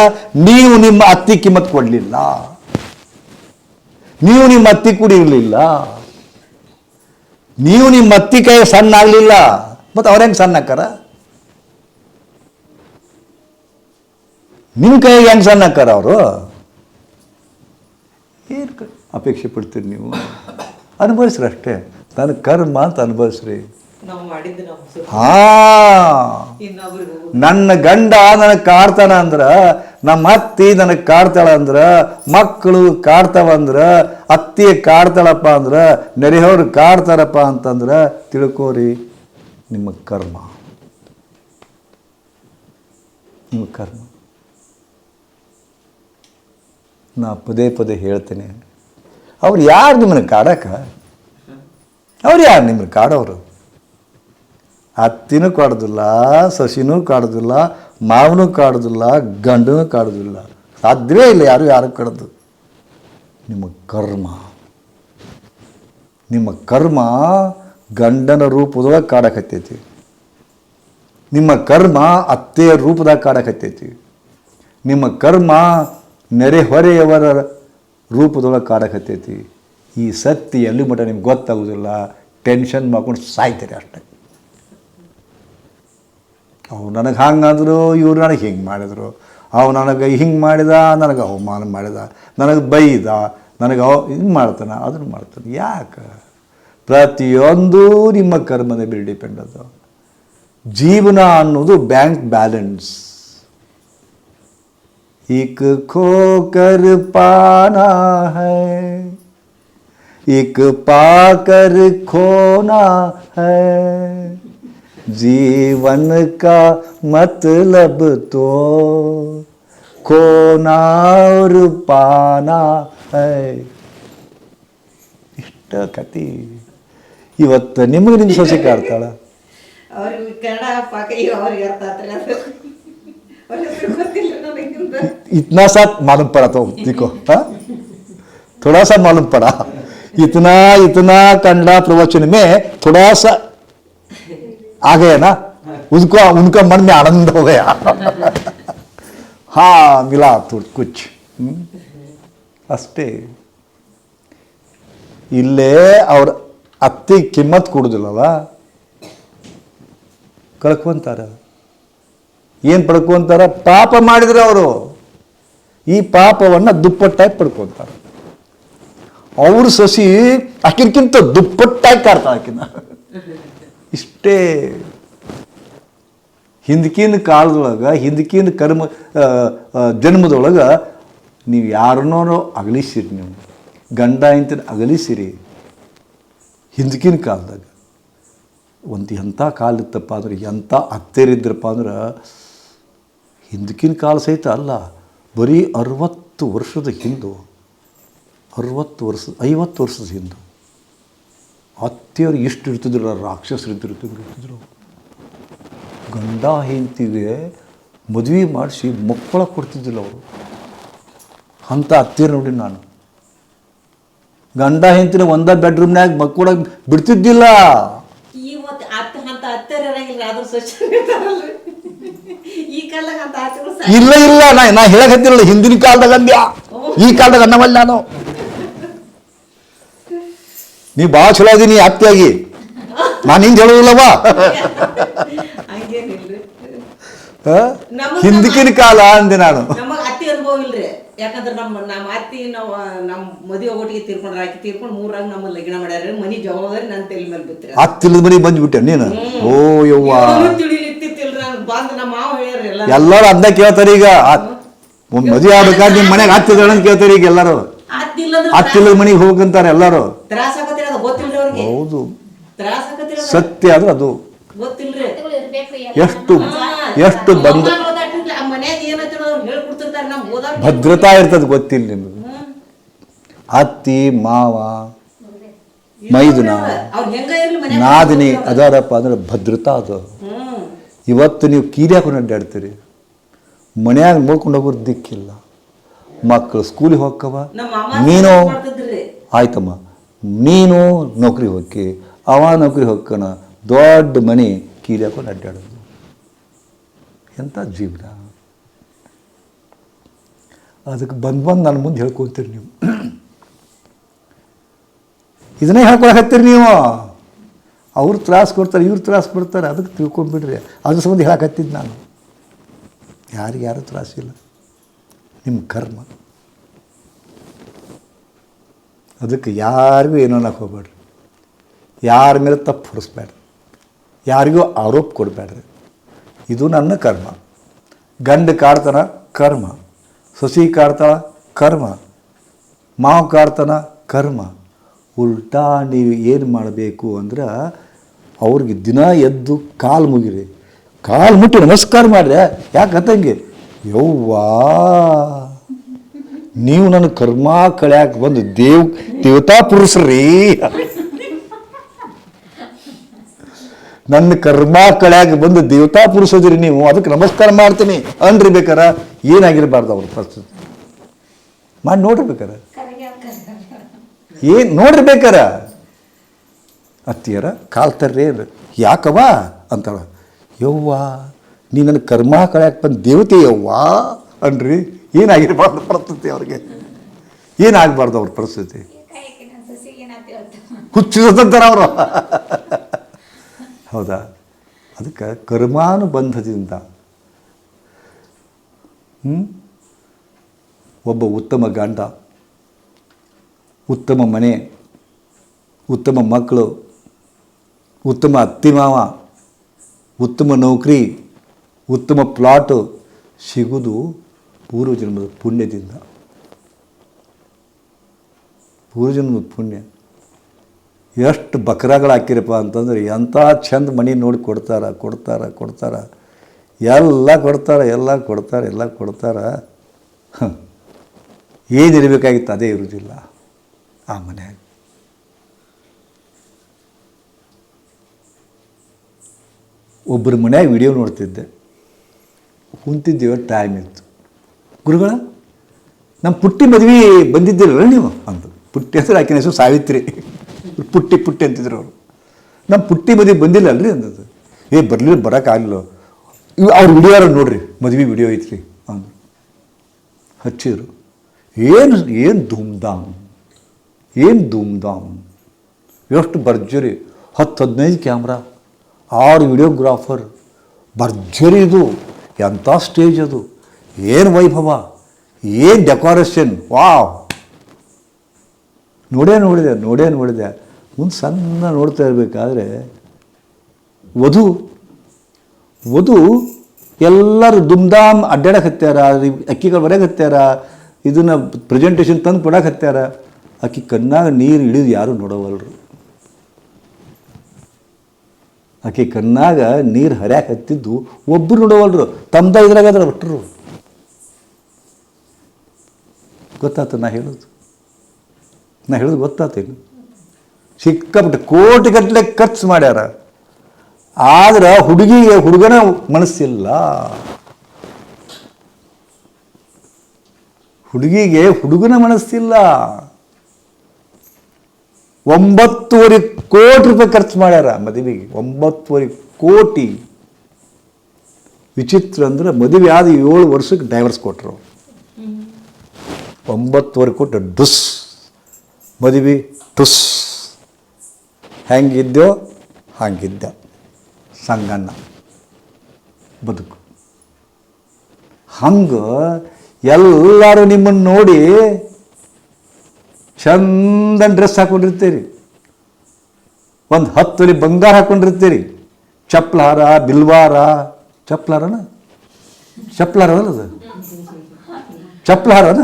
ನೀವು ನಿಮ್ಮ ಅತ್ತಿ ಕಿಮ್ಮತ್ ಕೊಡಲಿಲ್ಲ, ನೀವು ನಿಮ್ಮ ಅತ್ತಿ ಕೂಡ ಇರಲಿಲ್ಲ, ನೀವು ನಿಮ್ಮ ಅತ್ತಿ ಕೈ ಸಣ್ಣ ಆಗಲಿಲ್ಲ. ಮತ್ತು ಅವ್ರ ಹೆಂಗೆ ಸಣ್ಣ ಹಾಕಾರ? ನಿಮ್ಮ ಕೈಗೆ ಹೆಂಗೆ ಸಣ್ಣ ಹಾಕಾರ ಅವರು? ಏನು ಅಪೇಕ್ಷೆ ಪಡ್ತೀರಿ ನೀವು? ಅನುಭವಿಸ್ರಿ ಅಷ್ಟೇ. ನನ್ನ ಕರ್ಮ ಅಂತ ಅನುಭವಿಸ್ರಿ. ನನ್ನ ಗಂಡ ನನಗೆ ಕಾಡ್ತಾನ ಅಂದ್ರ, ನಮ್ಮ ಅತ್ತಿ ನನಗೆ ಕಾಡ್ತಾಳ ಅಂದ್ರ, ಮಕ್ಕಳು ಕಾಡ್ತಾವಂದ್ರ, ಅತ್ತಿ ಕಾಡ್ತಾಳಪ್ಪ ಅಂದ್ರ, ನೆರೆಯವ್ರು ಕಾಡ್ತಾರಪ್ಪ ಅಂತಂದ್ರ ತಿಳ್ಕೋರಿ, ನಿಮ್ಮ ಕರ್ಮ, ನಿಮ್ಮ ಕರ್ಮ. ನಾ ಪದೇ ಪದೇ ಹೇಳ್ತೇನೆ, ಅವ್ರು ಯಾರು ನಿಮ್ಮನ್ನು ಕಾಡಕ? ಅವ್ರು ಯಾರು ನಿಮ್ಮನ್ನು ಕಾಡೋರು? ಅತ್ತಿನೂ ಕಾಡೋದಿಲ್ಲ, ಸಸಿನೂ ಕಾಡೋದಿಲ್ಲ, ಮಾವನೂ ಕಾಡೋದಿಲ್ಲ, ಗಂಡನೂ ಕಾಡೋದಿಲ್ಲ. ಸಾಧ್ಯವೇ ಇಲ್ಲ ಯಾರು ಕಾಡೋದು. ನಿಮ್ಮ ಕರ್ಮ, ನಿಮ್ಮ ಕರ್ಮ ಗಂಡನ ರೂಪದಾಗ ಕಾಡಕತ್ತೈತಿ, ನಿಮ್ಮ ಕರ್ಮ ಅತ್ತೆಯ ರೂಪದಾಗ ಕಾಡಕತ್ತೈತಿ, ನಿಮ್ಮ ಕರ್ಮ ನೆರೆಹೊರೆಯವರ ರೂಪದೊಳಗೆ ಕಾಡಕತ್ತೈತಿ. ಈ ಸತ್ಯ ಎಲ್ಲಿ ಮಟ್ಟ ನಿಮ್ಗೆ ಗೊತ್ತಾಗೋದಿಲ್ಲ. ಟೆನ್ಷನ್ ಮಾಡ್ಕೊಂಡು ಸಾಯ್ತೀರಿ ಅಷ್ಟೆ. ಅವ್ರು ನನಗೆ ಹಂಗಂದ್ರು, ಇವ್ರು ನನಗೆ ಹಿಂಗೆ ಮಾಡಿದ್ರು, ಅವು ನನಗೆ ಹಿಂಗೆ ಮಾಡಿದ, ನನಗೆ ಅವಮಾನ ಮಾಡಿದ, ನನಗೆ ಬೈದ, ನನಗೆ ಹಿಂಗೆ ಮಾಡ್ತಾನೆ, ಅದನ್ನು ಮಾಡ್ತಾನೆ. ಯಾಕೆ? ಪ್ರತಿಯೊಂದು ನಿಮ್ಮ ಕರ್ಮದ ಮೇಲೆ ಡಿಪೆಂಡ್ ಅದು. ಜೀವನ ಅನ್ನೋದು ಬ್ಯಾಂಕ್ ಬ್ಯಾಲೆನ್ಸ್. एक खोकर पाना है, एक पाकर खोना है, जीवन का मतलब तो खोना और पाना है. ಇಷ್ಟ ಕತಿ. ಇವತ್ತು ನಿಮಗೆ ನಿಮ್ಮ ಸೊಸೆ ಕಾಡ್ತಾಳ. ಅವ್ರಿಗೆ ಕನ್ನಡ ಪಾಕ ಅವ್ರಿಗೆ ಅರ್ಥ ಆಗ್ತದೆ. इतना सा मालूम पड़ा तो देखो, हाँ थोड़ा सा मालूम पड़ा. इतना इतना कन्नड़ा प्रवचन में थोड़ा सा आ गया ना, उसको उनका मन में आनंद हो गया. हाँ मिला तो कुछ ಅಷ್ಟೇ. ಇಲ್ಲೇ ಅವ್ರ ಅತ್ತಿ ಕಿಮ್ಮತ್ ಕೊಡುದಿಲ್ಲವ, ಕಳ್ಕೊಂತಾರ. ಏನು ಪಡ್ಕೊಂತಾರ? ಪಾಪ ಮಾಡಿದ್ರೆ ಅವರು ಈ ಪಾಪವನ್ನು ದುಪ್ಪಟ್ಟಾಗಿ ಪಡ್ಕೊತಾರೆ. ಅವ್ರ ಸಸಿ ಆಕಿನ್ಕಿಂತ ದುಪ್ಪಟ್ಟಾಗಿ ಕಾಡ್ತಾಳೆ ಆಕಿನ. ಇಷ್ಟೇ. ಹಿಂದಕಿನ ಕಾಲದೊಳಗೆ, ಹಿಂದಕಿನ ಜನ್ಮದೊಳಗೆ ನೀವು ಯಾರನ್ನೋ ಅಗಲಿಸಿರಿ, ನೀವು ಗಂಡ ಇಂತ ಅಗಲಿಸಿರಿ. ಹಿಂದಕಿನ ಕಾಲದಾಗ ಒಂದು ಎಂಥ ಕಾಲ ಇತ್ತಪ್ಪ ಅಂದ್ರೆ, ಎಂಥ ಅತ್ತೇರಿದ್ರಪ್ಪ ಅಂದ್ರೆ, ಹಿಂದಕಿನ ಕಾಲ ಸಹಿತ ಅಲ್ಲ, ಬರೀ 60 ವರ್ಷದ ಹಿಂದು, 50 ವರ್ಷದ ಹಿಂದು ಅತ್ತೆಯವರು ಎಷ್ಟು ಇರ್ತಿದ್ರು, ರಾಕ್ಷಸರು ಇರ್ತಿದ್ರು. ಗಂಡ ಹೆಂಡತಿಗೆ ಮದುವೆ ಮಾಡಿಸಿ ಮಕ್ಕಳ ಕೊಡ್ತಿದ್ದಿಲ್ಲ ಅವರು. ಅಂಥ ಅತ್ತೆಯರು ನೋಡಿ ನಾನು. ಗಂಡ ಹೆಂಡತಿನ ಒಂದೇ ಬೆಡ್ರೂಮ್ನಾಗ ಮಕ್ಕಳಾಗ ಬಿಡ್ತಿದ್ದಿಲ್ಲ. ಇಲ್ಲ ಇಲ್ಲ, ನಾ ಹೇಳಕತ್ತಿರಲ್ಲ, ಹಿಂದಿನ ಕಾಲದಾಗ ಅಂದ್ಯ, ಈ ಕಾಲದಾಗ ಅನ್ನವಲ್ಲ ನಾನು. ನೀ ಭಾಳ ಚಲೋ ಅದೀನಿ ಅತ್ತಿಯಾಗಿ, ನಾನು ಹಿಂಗೆ ಹೇಳೋದಿಲ್ಲವಾ. ಹಿಂದಕಿನ ಕಾಲ ಅಂದೆ ನಾನು. ಅತ್ತಿ ಅನುಭವ ಇಲ್ರಿ, ಯಾಕಂದ್ರೆ ನಮ್ಮ ಅತ್ತಿ ನಾವು ನಮ್ಮ ಮದುವೆ ಒಟ್ಟಿಗೆ ತೀರ್ಕೊಂಡ್ರೆ, ಆಕಿ ತೀರ್ಕೊಂಡು 3 ನಮ್ಮ ಲಗ್ನ ಮಾಡ್ಯಾರ. ಮನಿ ಜವಾಬ್ದಾರಿ ನನ್ನ ತಲೆ ಮೇಲೆ ಬಿತ್ತಿರ. ಅತ್ತಿಲ್ಲದ ಮನೆಗೆ ಬಂದ್ಬಿಟ್ಟೆ ನೀನು. ಓ ಯವ್ವ, ಎಲ್ಲರೂ ಅದನ್ನ ಕೇಳ್ತಾರೆ ಈಗ. ಮದುವೆ ಆಗ್ಬೇಕಾದ್ರೆ ನಿಮ್ಮ ಮನೆಗೆ ಹತ್ತಿದ ಕೇಳ್ತಾರೆ ಈಗ ಎಲ್ಲರೂ. ಹತ್ತಿಲ್ಲದ ಮನೆಗೆ ಹೋಗಂತಾರೆ ಎಲ್ಲರೂ. ಹೌದು. ತ್ರಾಸ ಆಕತಿರ ಸತ್ಯ ಆದ್ರೆ ಅದು ಗೊತ್ತಿಲ್ರಿ ಎಷ್ಟು ಬಂದ ಮನ್ಯಾಗ ಏನಂತ ಹೇಳ್ಕೊಡ್ತಿರ್ತಾರ ನಮ್ ಓದಾರ ಭದ್ರತಾ ಇರ್ತದೆ ಗೊತ್ತಿಲ್ಲ ನಿಮಗೆ. ಅತ್ತಿ ಮಾವ ಮೈದುನ ಅವ್ರ ಹೆಂಗ ಇರ್ಲಿ ಮನ್ಯಾಗ ನಾದಿನಿ ಅದಾರಪ್ಪ ಅಂದ್ರೆ ಭದ್ರತಾ ಅದು. ಇವತ್ತು ನೀವು ಕೀರಿ ಹಾಕೊಂಡು ಅಡ್ಡಾಡ್ತೀರಿ, ಮನ್ಯಾಗ ನೋಡ್ಕೊಂಡು ಹೋಗೋರು ದಿಕ್ಕಿಲ್ಲ. ಮಕ್ಕಳು ಸ್ಕೂಲಿಗೆ ಹೋಗ್ಕವ, ನಮ್ಮ ಮಾಮ ನೀನು ಮಾಡ್ತಿದ್ರಿ ಆಯ್ತಮ್ಮ ನೀನು ನೌಕರಿ ಹೋಗಿ ಅವ ನೌಕರಿ ಹೋಗ್ಕನ ದೊಡ್ಡ ಮನೆ ಕೀಲಿ ಹಾಕೊಂಡು ಅಡ್ಡಾಡೋದು ಎಂಥ ಜೀವನ. ಅದಕ್ಕೆ ಬಂದು ನನ್ನ ಮುಂದೆ ಹೇಳ್ಕೊತೀರಿ ನೀವು, ಇದನ್ನೇ ಹೇಳ್ಕೊಳಕತ್ತೀರಿ ನೀವು. ಅವ್ರು ತ್ರಾಸು ಕೊಡ್ತಾರೆ, ಇವ್ರು ತ್ರಾಸು ಕೊಡ್ತಾರೆ, ಅದಕ್ಕೆ ತಿಳ್ಕೊಂಬಿಡ್ರಿ. ಅದ್ರ ಸಂಬಂಧ ಹೇಳಕತ್ತಿದ್ದು ನಾನು. ಯಾರು ತ್ರಾಸಿಲ್ಲ, ನಿಮ್ಮ ಕರ್ಮ. ಅದಕ್ಕೆ ಯಾರಿಗೂ ಏನೋ ಅನ್ನಕ್ಕೆ ಹೋಗ್ಬೇಡ್ರಿ, ಯಾರ ಮೇಲೆ ತಪ್ಪು ಹೊರಿಸ್ಬೇಡ್ರಿ, ಯಾರಿಗೂ ಆರೋಪ ಕೊಡಬೇಡ್ರಿ. ಇದು ನನ್ನ ಕರ್ಮ. ಗಂಡು ಕಾಡ್ತಾನ ಕರ್ಮ, ಸೊಸಿ ಕಾಡ್ತಾಳ ಕರ್ಮ, ಮಾವು ಕಾಡ್ತಾನ ಕರ್ಮ. ಉಲ್ಟಾ ನೀವು ಏನು ಮಾಡಬೇಕು ಅಂದ್ರೆ ಅವ್ರಿಗೆ ದಿನ ಎದ್ದು ಕಾಲು ಮುಗಿರಿ, ಕಾಲು ಮುಟ್ಟಿ ನಮಸ್ಕಾರ ಮಾಡ್ರಿ. ಯಾಕಂತಂಗೆ ಯವ್ವಾ ನೀವು ನನ್ನ ಕರ್ಮ ಕಳ್ಯಾಕೆ ಬಂದು ದೇವತಾ ಪುರುಷರೀ, ನನ್ನ ಕರ್ಮ ಕಳ್ಯಾಕೆ ಬಂದು ದೇವತಾ ಪುರುಷದಿರಿ ನೀವು, ಅದಕ್ಕೆ ನಮಸ್ಕಾರ ಮಾಡ್ತೀನಿ ಅನ್ರಿ. ಬೇಕಾರ ಏನಾಗಿರಬಾರ್ದು ಅವ್ರ ಪರಿಸ್ಥಿತಿ ಮಾಡಿ ನೋಡಿರ್ಬೇಕಾರ, ಏನು ನೋಡಿರ್ಬೇಕಾರ. ಅತ್ತಿಯರ ಕಾಲ್ ತರ್ರಿ ಯಾಕವ ಅಂತಾಳ. ಯವ್ವ ನೀ ನನ್ನ ಕರ್ಮ ಕಳ್ಯಾಕೆ ಬಂದು ದೇವತೆ ಯವ್ವ ಅನ್ರಿ. ಏನಾಗಿರಬಾರ್ದು ಪರಿಸ್ಥಿತಿ ಅವ್ರಿಗೆ, ಏನಾಗಬಾರ್ದು ಅವ್ರ ಪರಿಸ್ಥಿತಿ. ಹುಚ್ಚಿದಂತಾರ ಅವರು. ಹೌದಾ? ಅದಕ್ಕೆ ಕರ್ಮಾನುಬಂಧದಿಂದ ಒಬ್ಬ ಉತ್ತಮ ಗಂಡ, ಉತ್ತಮ ಮನೆ, ಉತ್ತಮ ಮಕ್ಕಳು, ಉತ್ತಮ ಅತ್ತಿ ಮಾವ, ಉತ್ತಮ ನೌಕರಿ, ಉತ್ತಮ ಪ್ಲಾಟು ಸಿಗುವುದು ಪೂರ್ವಜನ್ಮದ ಪುಣ್ಯದಿಂದ. ಪೂರ್ವಜನ್ಮದ ಪುಣ್ಯ. ಎಷ್ಟು ಬಕ್ರಾಗಳು ಹಾಕಿರಪ್ಪ ಅಂತಂದ್ರೆ ಎಂಥ ಚಂದ ಮನೆ ನೋಡಿ ಕೊಡ್ತಾರ. ಎಲ್ಲ ಕೊಡ್ತಾರೆ. ಏನಿರಬೇಕಾಗಿತ್ತು ಅದೇ ಇರುವುದಿಲ್ಲ ಆ ಮನೆಯಾಗ. ಒಬ್ಬರ ಮನ್ಯಾಗ ವಿಡಿಯೋ ನೋಡ್ತಿದ್ದೆ, ಕುಂತಿದ್ದೇವೆ, ಟೈಮ್ ಇತ್ತು. ಗುರುಗಳ ನಮ್ಮ ಪುಟ್ಟಿ ಮದುವೆ ಬಂದಿದ್ದಿರಲ್ಲ ನೀವು ಅಂತ. ಪುಟ್ಟಿ ಹೆಸರು ಆಕಿನ ಹೆಸರು ಸಾವಿತ್ರಿ. ಪುಟ್ಟಿ ಅಂತಿದ್ರು ಅವರು. ನಮ್ಮ ಪುಟ್ಟಿ ಮದುವೆ ಬಂದಿಲ್ಲ ಅಲ್ರಿ ಅಂತದ್ದು. ಬರೋಕ್ಕಾಗಲಿಲ್ಲ. ಅವ್ರ ವಿಡಿಯೋ ನೋಡ್ರಿ, ಮದುವೆ ವಿಡಿಯೋ ಐತ್ರಿ ಅಂದರು. ಹಚ್ಚಿದ್ರು. ಏನು ಧೂಮ್ಧಾಮ್, ಎಷ್ಟು ಭರ್ಜರಿ. 10-15 ಕ್ಯಾಮ್ರಾ, 6 ವಿಡಿಯೋಗ್ರಾಫರ್, ಭರ್ಜರಿ. ಇದು ಎಂಥ ಸ್ಟೇಜ್ ಅದು, ಏನು ವೈಭವ, ಏನು ಡೆಕೋರೇಷನ್. ವಾವ್! ನೋಡೇ ನೋಡಿದೆ. ಮುಂದೆ ಸಣ್ಣ ನೋಡ್ತಾ ಇರಬೇಕಾದ್ರೆ ವಧು ಎಲ್ಲರೂ ದುಮ್ದಾಮ್ ಅಡ್ಡಾಡಕ್ಕೆ ಹತ್ಯಾರ, ಅಕ್ಕಿಗಳು ಬರೋಕೆ ಹತ್ಯಾರ, ಇದನ್ನು ಪ್ರೆಸೆಂಟೇಷನ್ ತಂದು ಕೊಡಕ್ಕೆ ಹತ್ಯಾರ. ಅಕ್ಕಿ ಕಣ್ಣಾಗ ನೀರು ಹಿಡಿದು ಯಾರೂ ನೋಡವಲ್ರು. ಆಕೆ ಕಣ್ಣಾಗ ನೀರು ಹರ್ಯಾಕೆ ಹತ್ತಿದ್ದು ಒಬ್ಬರು ನೋಡವಲ್ರು. ತಮ್ಮದ ಇದ್ರಾಗದ್ರ ಬಿಟ್ಟರು. ಗೊತ್ತಾಯ್ತು ನಾ ಹೇಳೋದು ಗೊತ್ತಾತೇನು? ಸಿಕ್ಕಾಪಟ್ಟೆ ಕೋಟಿಗಟ್ಟಲೆ ಖರ್ಚು ಮಾಡ್ಯಾರ. ಆದ್ರೆ ಹುಡುಗನ ಮನಸ್ಸಿಲ್ಲ. ಹುಡುಗನ ಮನಸ್ಸಿಲ್ಲ. 9.5 ಕೋಟಿ ರೂಪಾಯಿ ಖರ್ಚು ಮಾಡ್ಯಾರ ಮದುವೆಗೆ. 9.5 ಕೋಟಿ. ವಿಚಿತ್ರ ಅಂದ್ರೆ ಮದುವೆ ಆದ 7 ವರ್ಷಕ್ಕೆ ಡೈವರ್ಸ್ ಕೊಟ್ಟರು. 9.5 ಕೋಟಿ ಡುಸ್. ಮದುವೆ ಟುಸ್. ಹೆಂಗಿದ್ದೋ ಹಂಗಿದ್ದ ಸಂಗಣ್ಣ ಬದುಕು. ಹಂಗೆ ಎಲ್ಲರೂ ನಿಮ್ಮನ್ನು ನೋಡಿ ಚಂದ ಡ್ರೆಸ್ ಹಾಕೊಂಡಿರ್ತೀರಿ, ಒಂದು 10 ತೊಲೆ ಬಂಗಾರ ಹಾಕೊಂಡಿರ್ತೀರಿ, ಚಪ್ಪಲಾರ, ಬಿಲ್ವಾರ, ಚಪ್ಪಲಾರನ ಅದು ಚಪ್ಪಲಾರನ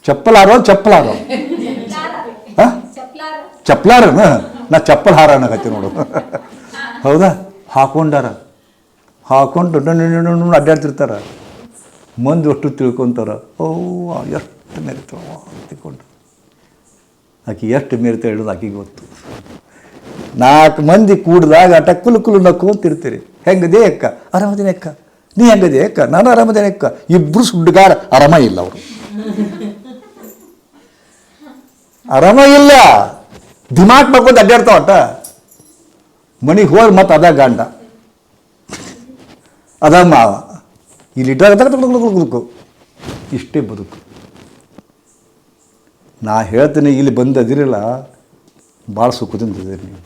ಚಪ್ಪಲಾರೋ ಚಪ್ಪಲಾರನ ನಾ ಚಪ್ಪಲ್ ಹಾರ ಅನ್ನಕತ್ತಿ ನೋಡು ಹೌದಾ ಹಾಕೊಂಡಾರ ಹಾಕೊಂಡು ಅಡ್ಡಾಡ್ತಿರ್ತಾರ ಮಂದಿ ಅಷ್ಟು ತಿಳ್ಕೊತಾರ ಓ ಎಷ್ಟು ಮೆರಿತಾವ ತಿಳ್ಕೊಂಡು ಆಕೆ ಎಷ್ಟು ಮೆರಿತ ಹೇಳೋದು ಆಕೆಗೆ ಗೊತ್ತು 4 ಮಂದಿ ಕೂಡಿದಾಗ ಟಕ್ಕಲು ಕುಲು ನಕ್ಕೊಂತಿರ್ತೀರಿ ಹೆಂಗದೇ ಅಕ್ಕ ಆರಾಮದೇನೆ ಅಕ್ಕ ನೀ ಹೆಂಗದೆ ಅಕ್ಕ ನಾನು ಆರಾಮದೇನೆ ಅಕ್ಕ ಇಬ್ಬರು ಸುಡ್ಗಾರ ಆರಾಮ ಇಲ್ಲ ಅವರು ಆರಾಮ ಇಲ್ಲ ದಿಮಾಕ್ ಮಾಡ್ಕೊಂಡು ಅಡ್ಡಾಡ್ತಾವ ಅಟ್ಟ ಮನೆಗೆ ಹೋಗಿ ಮತ್ತೆ ಅದ ಗಂಡ ಅದ ಮಾವ ಇಲ್ಲಿ ಇಟ್ಟಾಗ ಇಷ್ಟೇ ಬದುಕು. ನಾ ಹೇಳ್ತೀನಿ ಇಲ್ಲಿ ಬಂದದಿರಲ್ಲ ಭಾಳ ಸುಖದಿಂದ ಇದೀರಿ ನೀವು.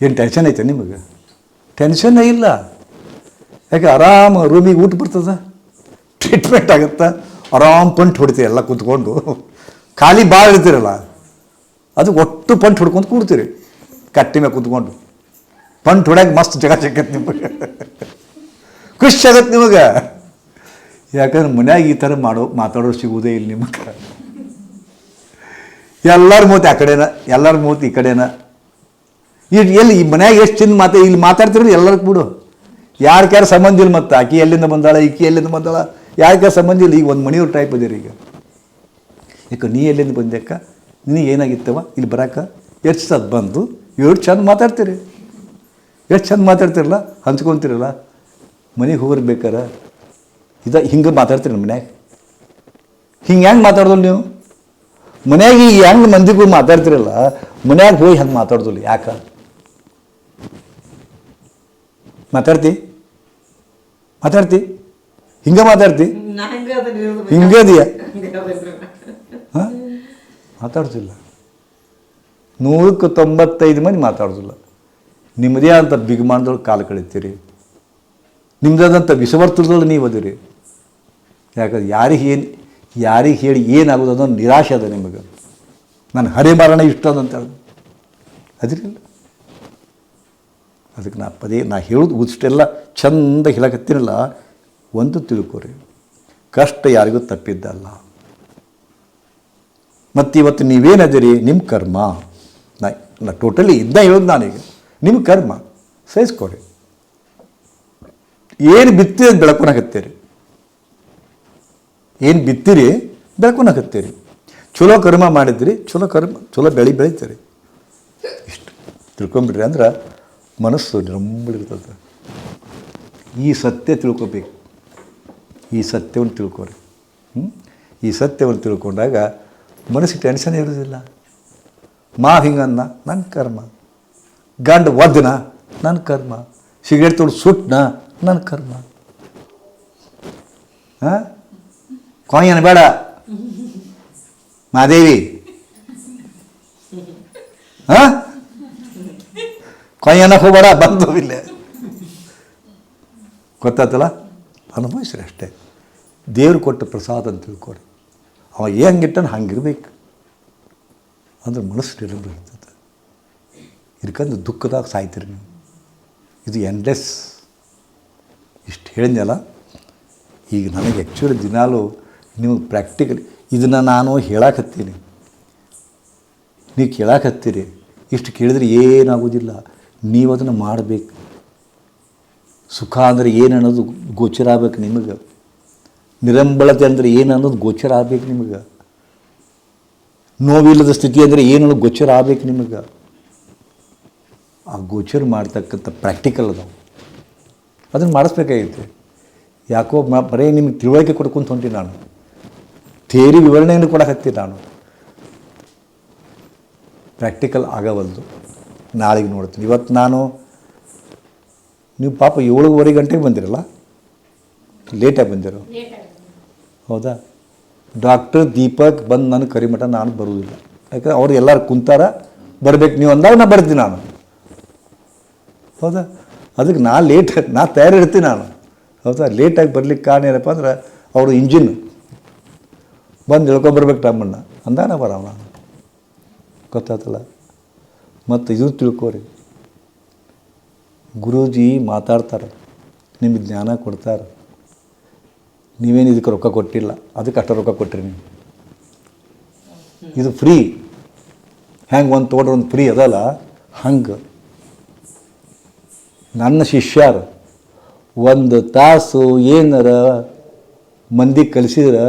ಏನು ಟೆನ್ಷನ್ ಐತೆ ನಿಮಗೆ? ಟೆನ್ಷನ್ನೇ ಇಲ್ಲ. ಯಾಕೆ ಆರಾಮ ರೂಮಿಗೆ ಊಟ ಬರ್ತದ, ಟ್ರೀಟ್ಮೆಂಟ್ ಆಗುತ್ತೆ, ಆರಾಮ್ ಪಂಟ್ ಹೊಡಿತೀರಿ ಎಲ್ಲ ಕೂತ್ಕೊಂಡು. ಖಾಲಿ ಭಾಳ ಇರ್ತೀರಲ್ಲ ಅದು ಒಟ್ಟು ಪಂಟ್ ಹೊಡ್ಕೊಂಡು ಕೂಡ್ತೀರಿ ಕಟ್ಟಿ ಮೇಲೆ ಕೂತ್ಕೊಂಡು. ಪಂಟ್ ಹೊಡ್ಯಾಗ ಮಸ್ತ್ ಜಗ ಸಿಕ್ಕತ್ತೆ ನಿಮಗೆ, ಖುಷಿ ಆಗತ್ತೆ ನಿಮಗೆ. ಯಾಕಂದ್ರೆ ಮನ್ಯಾಗ ಈ ಥರ ಮಾತಾಡೋರು ಸಿಗುವುದೇ ಇಲ್ಲ ನಿಮಗೆ. ಎಲ್ಲರ ಮೂತಿ ಆ ಕಡೆನ, ಎಲ್ಲರ ಮೂತಿ ಈ ಕಡೆನ. ಎಲ್ಲಿ ಈ ಮನ್ಯಾಗ ಎಷ್ಟು ಚಿನ್ನ ಇಲ್ಲಿ ಮಾತಾಡ್ತಿರಲ್ಲ ಎಲ್ಲರಿಗೂ ಬಿಡು. ಯಾರ ಸಂಬಂಧ ಇಲ್ಲ. ಮತ್ತು ಆಕಿ ಎಲ್ಲಿಂದ ಬಂದಾಳ, ಈಕಿ ಎಲ್ಲಿಂದ ಬಂದಾಳ, ಯಾರ ಸಂಬಂಧ ಇಲ್ಲ. ಈಗ ಒಂದು ಮನೆಯವ್ರ ಟೈಪ್ ಅದೇರಿ ಈಗ. ಯಾಕೆ ನೀ ಎಲ್ಲಿಂದ ಬಂದ್ಯಾಕ, ನೀ ಏನಾಗಿತ್ತವ ಇಲ್ಲಿ ಬರಾಕ, ಎಷ್ಟು ಸದ್ ಬಂದು ಎಷ್ಟು ಚಂದ ಮಾತಾಡ್ತೀರಿ, ಎಷ್ಟು ಚಂದ ಮಾತಾಡ್ತಿರಲ್ಲ, ಹಂಚ್ಕೊತಿರಲ್ಲ. ಮನೆಗೆ ಹೋಗಿರ್ಬೇಕಾರ ಹಿಂಗೆ ಮಾತಾಡ್ತೀರಿ ಮನ್ಯಾಗ. ಹಿಂಗೆ ಹೆಂಗೆ ಮಾತಾಡ್ದಲ್ಲ ನೀವು ಮನ್ಯಾಗ? ಈಗ ಹೆಂಗೆ ಮಂದಿಗೂ ಮಾತಾಡ್ತಿರಲ್ಲ ಮನ್ಯಾಗ ಹೋಗಿ ಹಂಗೆ ಮಾತಾಡ್ದಲ್ಲ. ಯಾಕೆ ಮಾತಾಡ್ತಿ ಹಿಂಗೆ ಮಾತಾಡ್ತಿ? ಹಿಂಗದಿಯ ಹಾಂ ಮಾತಾಡ್ತಿಲ್ಲ. 195 ಮಂದಿ ಮಾತಾಡೋದಿಲ್ಲ. ನಿಮ್ಮದೇ ಅಂತ ಬಿಗುಮಾನದೊಳಗೆ ಕಾಲು ಕಳಿತೀರಿ, ನಿಮ್ಮದಾದಂಥ ವಿಷವರ್ತುಲದಲ್ಲಿ ನೀವು ಅದಿರಿ. ಯಾಕಂದ್ರೆ ಯಾರಿಗೆ ಹೇಳಿ ಏನಾಗೋದು ಅನ್ನೋ ನಿರಾಶೆ ಅದ ನಿಮಗೆ. ನಾನು ಹರಿಮರಣ ಇಷ್ಟ ಅಂತ ಹೇಳಿ ಅದಿರಲಿಲ್ಲ. ಅದಕ್ಕೆ ನಾ ಹೇಳೋದು ಇಷ್ಟೆಲ್ಲ ಚಂದ ಹೇಳಕತ್ತೀರಲ್ಲ, ಒಂದು ತಿಳ್ಕೊರಿ, ಕಷ್ಟ ಯಾರಿಗೂ ತಪ್ಪಿದ್ದಲ್ಲ. ಮತ್ತು ಇವತ್ತು ನೀವೇನದಿರಿ ನಿಮ್ಮ ಕರ್ಮ. ನಾ ಟೋಟಲಿ ಇದನ್ನ ಹೇಳೋದು ನಾನೀಗ. ನಿಮ್ಮ ಕರ್ಮ ಸಹಿಸ್ಕೊಡಿ. ಏನು ಬಿತ್ತಿರಿ ಬೆಳ್ಕೊಳಕತ್ತೀರಿ, ಏನು ಬಿತ್ತಿರಿ ಬೆಳ್ಕೊಳಕತ್ತೀರಿ. ಚಲೋ ಕರ್ಮ ಮಾಡಿದ್ರಿ, ಚಲೋ ಬೆಳಿತೀರಿ. ಇಷ್ಟು ತಿಳ್ಕೊಂಬಿಡ್ರಿ. ಅಂದ್ರೆ ಮನಸ್ಸು ನಿರಂಬಳಿರ್ತದೆ. ಈ ಸತ್ಯ ತಿಳ್ಕೊಬೇಕು. ಈ ಸತ್ಯವನ್ನು ತಿಳ್ಕೊರಿ. ಈ ಸತ್ಯವನ್ನು ತಿಳ್ಕೊಂಡಾಗ ಮನಸ್ಸಿಗೆ ಟೆನ್ಷನ್ ಇರೋದಿಲ್ಲ. ಹಿಂಗನ್ನ ನನ್ನ ಕರ್ಮ, ಗಂಡ ಒದ್ದನ ನನ್ನ ಕರ್ಮ, ಸಿಗರೇಟ್ ತೊಗೊಂಡು ಸುಟ್ಟನ ನನ್ನ ಕರ್ಮ. ಹಾಂ ಕಾಯಿನ ಬೇಡ ಮಾದೇವಿ, ಹಾಂ ಕಾಯಿನ ಹೋಗಬೇಡ, ಬಂದೋಗಿಲ್ಲ. ಗೊತ್ತಾಯ್ತಲ್ಲ? ಅನುಭವಿಸ್ರಿ ಅಷ್ಟೇ. ದೇವ್ರು ಕೊಟ್ಟ ಪ್ರಸಾದ ಅಂತ ತಿಳ್ಕೊರಿ. ಅವ ಹೆಂಗಿಟ್ಟನು ಹಂಗಿರ್ಬೇಕು. ಅಂದ್ರೆ ಮನಸ್ಸು ನಿರಂಬರ ಇರ್ತದೆ. ಇದಕ್ಕಂದ್ರೆ ದುಃಖದಾಗ ಸಾಯ್ತೀರಿ ನೀವು. ಇದು ಎಂಡ್ಲೆಸ್. ಇಷ್ಟು ಹೇಳಿದ್ನಲ್ಲ. ಈಗ ನನಗೆ ಆ್ಯಕ್ಚುಲಿ ದಿನಾಲು ನೀವು ಪ್ರಾಕ್ಟಿಕಲಿ ಇದನ್ನು ನಾನು ಹೇಳಾಕತ್ತೀನಿ, ನೀವು ಕೇಳಾಕತ್ತೀರಿ. ಇಷ್ಟು ಕೇಳಿದ್ರೆ ಏನಾಗೋದಿಲ್ಲ. ನೀವು ಅದನ್ನು ಮಾಡಬೇಕು. ಸುಖ ಅಂದರೆ ಏನು ಅನ್ನೋದು ಗೋಚರ ಆಗ್ಬೇಕು ನಿಮಗೆ. ನಿರಂಬಳತೆ ಅಂದರೆ ಏನು ಅನ್ನೋದು ಗೋಚರ ಆಗ್ಬೇಕು ನಿಮಗೆ. ನೋವಿಲ್ಲದ ಸ್ಥಿತಿ ಅಂದರೆ ಏನು ಅನ್ನೋದು ಗೋಚರ ಆಗ್ಬೇಕು ನಿಮಗೆ. ಆ ಗೋಚರ ಮಾಡ್ತಕ್ಕಂಥ ಪ್ರಾಕ್ಟಿಕಲ್ ಅದಾವೆ, ಅದನ್ನು ಮಾಡಿಸ್ಬೇಕಾಗೈತೆ. ಯಾಕೋ ಬರೀ ನಿಮಗೆ ತಿಳುವಳಿಕೆ ಕೊಡ್ಕೊಂತ ಹೊಂಟಿ ನಾನು, ಥಿಯರಿ ವಿವರಣೆಯನ್ನು ಕೊಡಕತ್ತೀನಿ ನಾನು. ಪ್ರಾಕ್ಟಿಕಲ್ ಆಗವಲ್ದು. ನಾಳೆಗೆ ನೋಡ್ತೀನಿ. ಇವತ್ತು ನೀವು ಪಾಪ 7:15 ಗಂಟೆಗೆ ಬಂದಿರಲ್ಲ, ಲೇಟಾಗಿ ಬಂದಿರೋ. ಹೌದಾ? ಡಾಕ್ಟರ್ ದೀಪಕ್ ಬಂದು ನನಗೆ ಕರಿಮಠ ನಾನು ಬರುವುದಿಲ್ಲ. ಯಾಕಂದ್ರೆ ಅವ್ರು ಎಲ್ಲರೂ ಕುಂತಾರ, ಬರಬೇಕು ನೀವು ಅಂದಾಗ ನಾನು ಬರ್ತೀನಿ ನಾನು. ಹೌದಾ? ಅದಕ್ಕೆ ನಾ ತಯಾರಿರ್ತೀನಿ ನಾನು. ಹೌದಾ? ಲೇಟಾಗಿ ಬರ್ಲಿಕ್ಕೆ ಕಾರಣ ಏನಪ್ಪ ಅಂದ್ರೆ ಅವರು ಇಂಜಿನ್ ಬಂದು ಇಳ್ಕೊಂಬರ್ಬೇಕು ಟಮ್ಮಣ್ಣ ಅಂದಾಗ ಬರವ ನಾನು. ಗೊತ್ತಾಯ್ತಲ್ಲ? ಮತ್ತು ಇದು ತಿಳ್ಕೊರಿ, ಗುರೂಜಿ ಮಾತಾಡ್ತಾರೆ, ನಿಮಗೆ ಜ್ಞಾನ ಕೊಡ್ತಾರೆ. ನೀವೇನು ಇದಕ್ಕೆ ರೊಕ್ಕ ಕೊಟ್ಟಿಲ್ಲ, ಅದಕ್ಕೆ ಅಷ್ಟು ರೊಕ್ಕ ಕೊಟ್ಟಿರಿ ನೀವು. ಇದು ಫ್ರೀ. ಹೆಂಗೆ ಒಂದು ತೊಗೊಂಡ್ರೆ ಒಂದು ಫ್ರೀ ಅದಲ್ಲ ಹಂಗೆ ನನ್ನ ಶಿಷ್ಯರು 1 ತಾಸು ಏನಾರ ಮಂದಿ ಕಲಿಸಿದ್ರೆ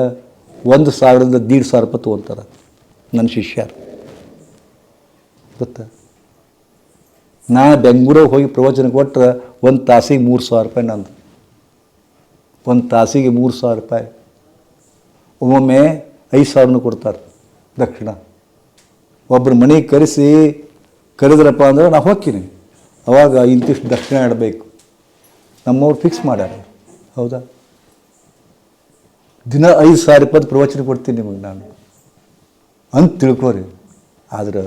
1,000 ರಿಂದ 1,500 ರೂಪಾಯಿ ತೊಗೊತಾರೆ ನನ್ನ ಶಿಷ್ಯರು ಗೊತ್ತಾ. ನಾ ಬೆಂಗಳೂರಿಗೆ ಹೋಗಿ ಪ್ರವಚನ ಕೊಟ್ಟರೆ 1 ತಾಸಿಗೆ 3,000 ರೂಪಾಯಿ ನಂದು. 1 ತಾಸಿಗೆ 3,000 ರೂಪಾಯಿ. ಒಮ್ಮೊಮ್ಮೆ 5,000 ಕೊಡ್ತಾರೆ ದಕ್ಷಿಣ. ಒಬ್ಬರು ಮನೆಗೆ ಕರೆದ್ರಪ್ಪ ಅಂದ್ರೆ ನಾ ಹೋಗ್ತೀನಿ, ಅವಾಗ ಇಂತಿಷ್ಟು ದಕ್ಷಿಣ ಇಡಬೇಕು ನಮ್ಮವ್ರು ಫಿಕ್ಸ್ ಮಾಡ್ಯಾರ. ಹೌದಾ, ದಿನ 5,000 ರೂಪಾಯಿ ಪ್ರವಚನ ಕೊಡ್ತೀನಿ ನಿಮಗೆ ನಾನು ಅಂತ ತಿಳ್ಕೊರಿ. ಆದ್ರೆ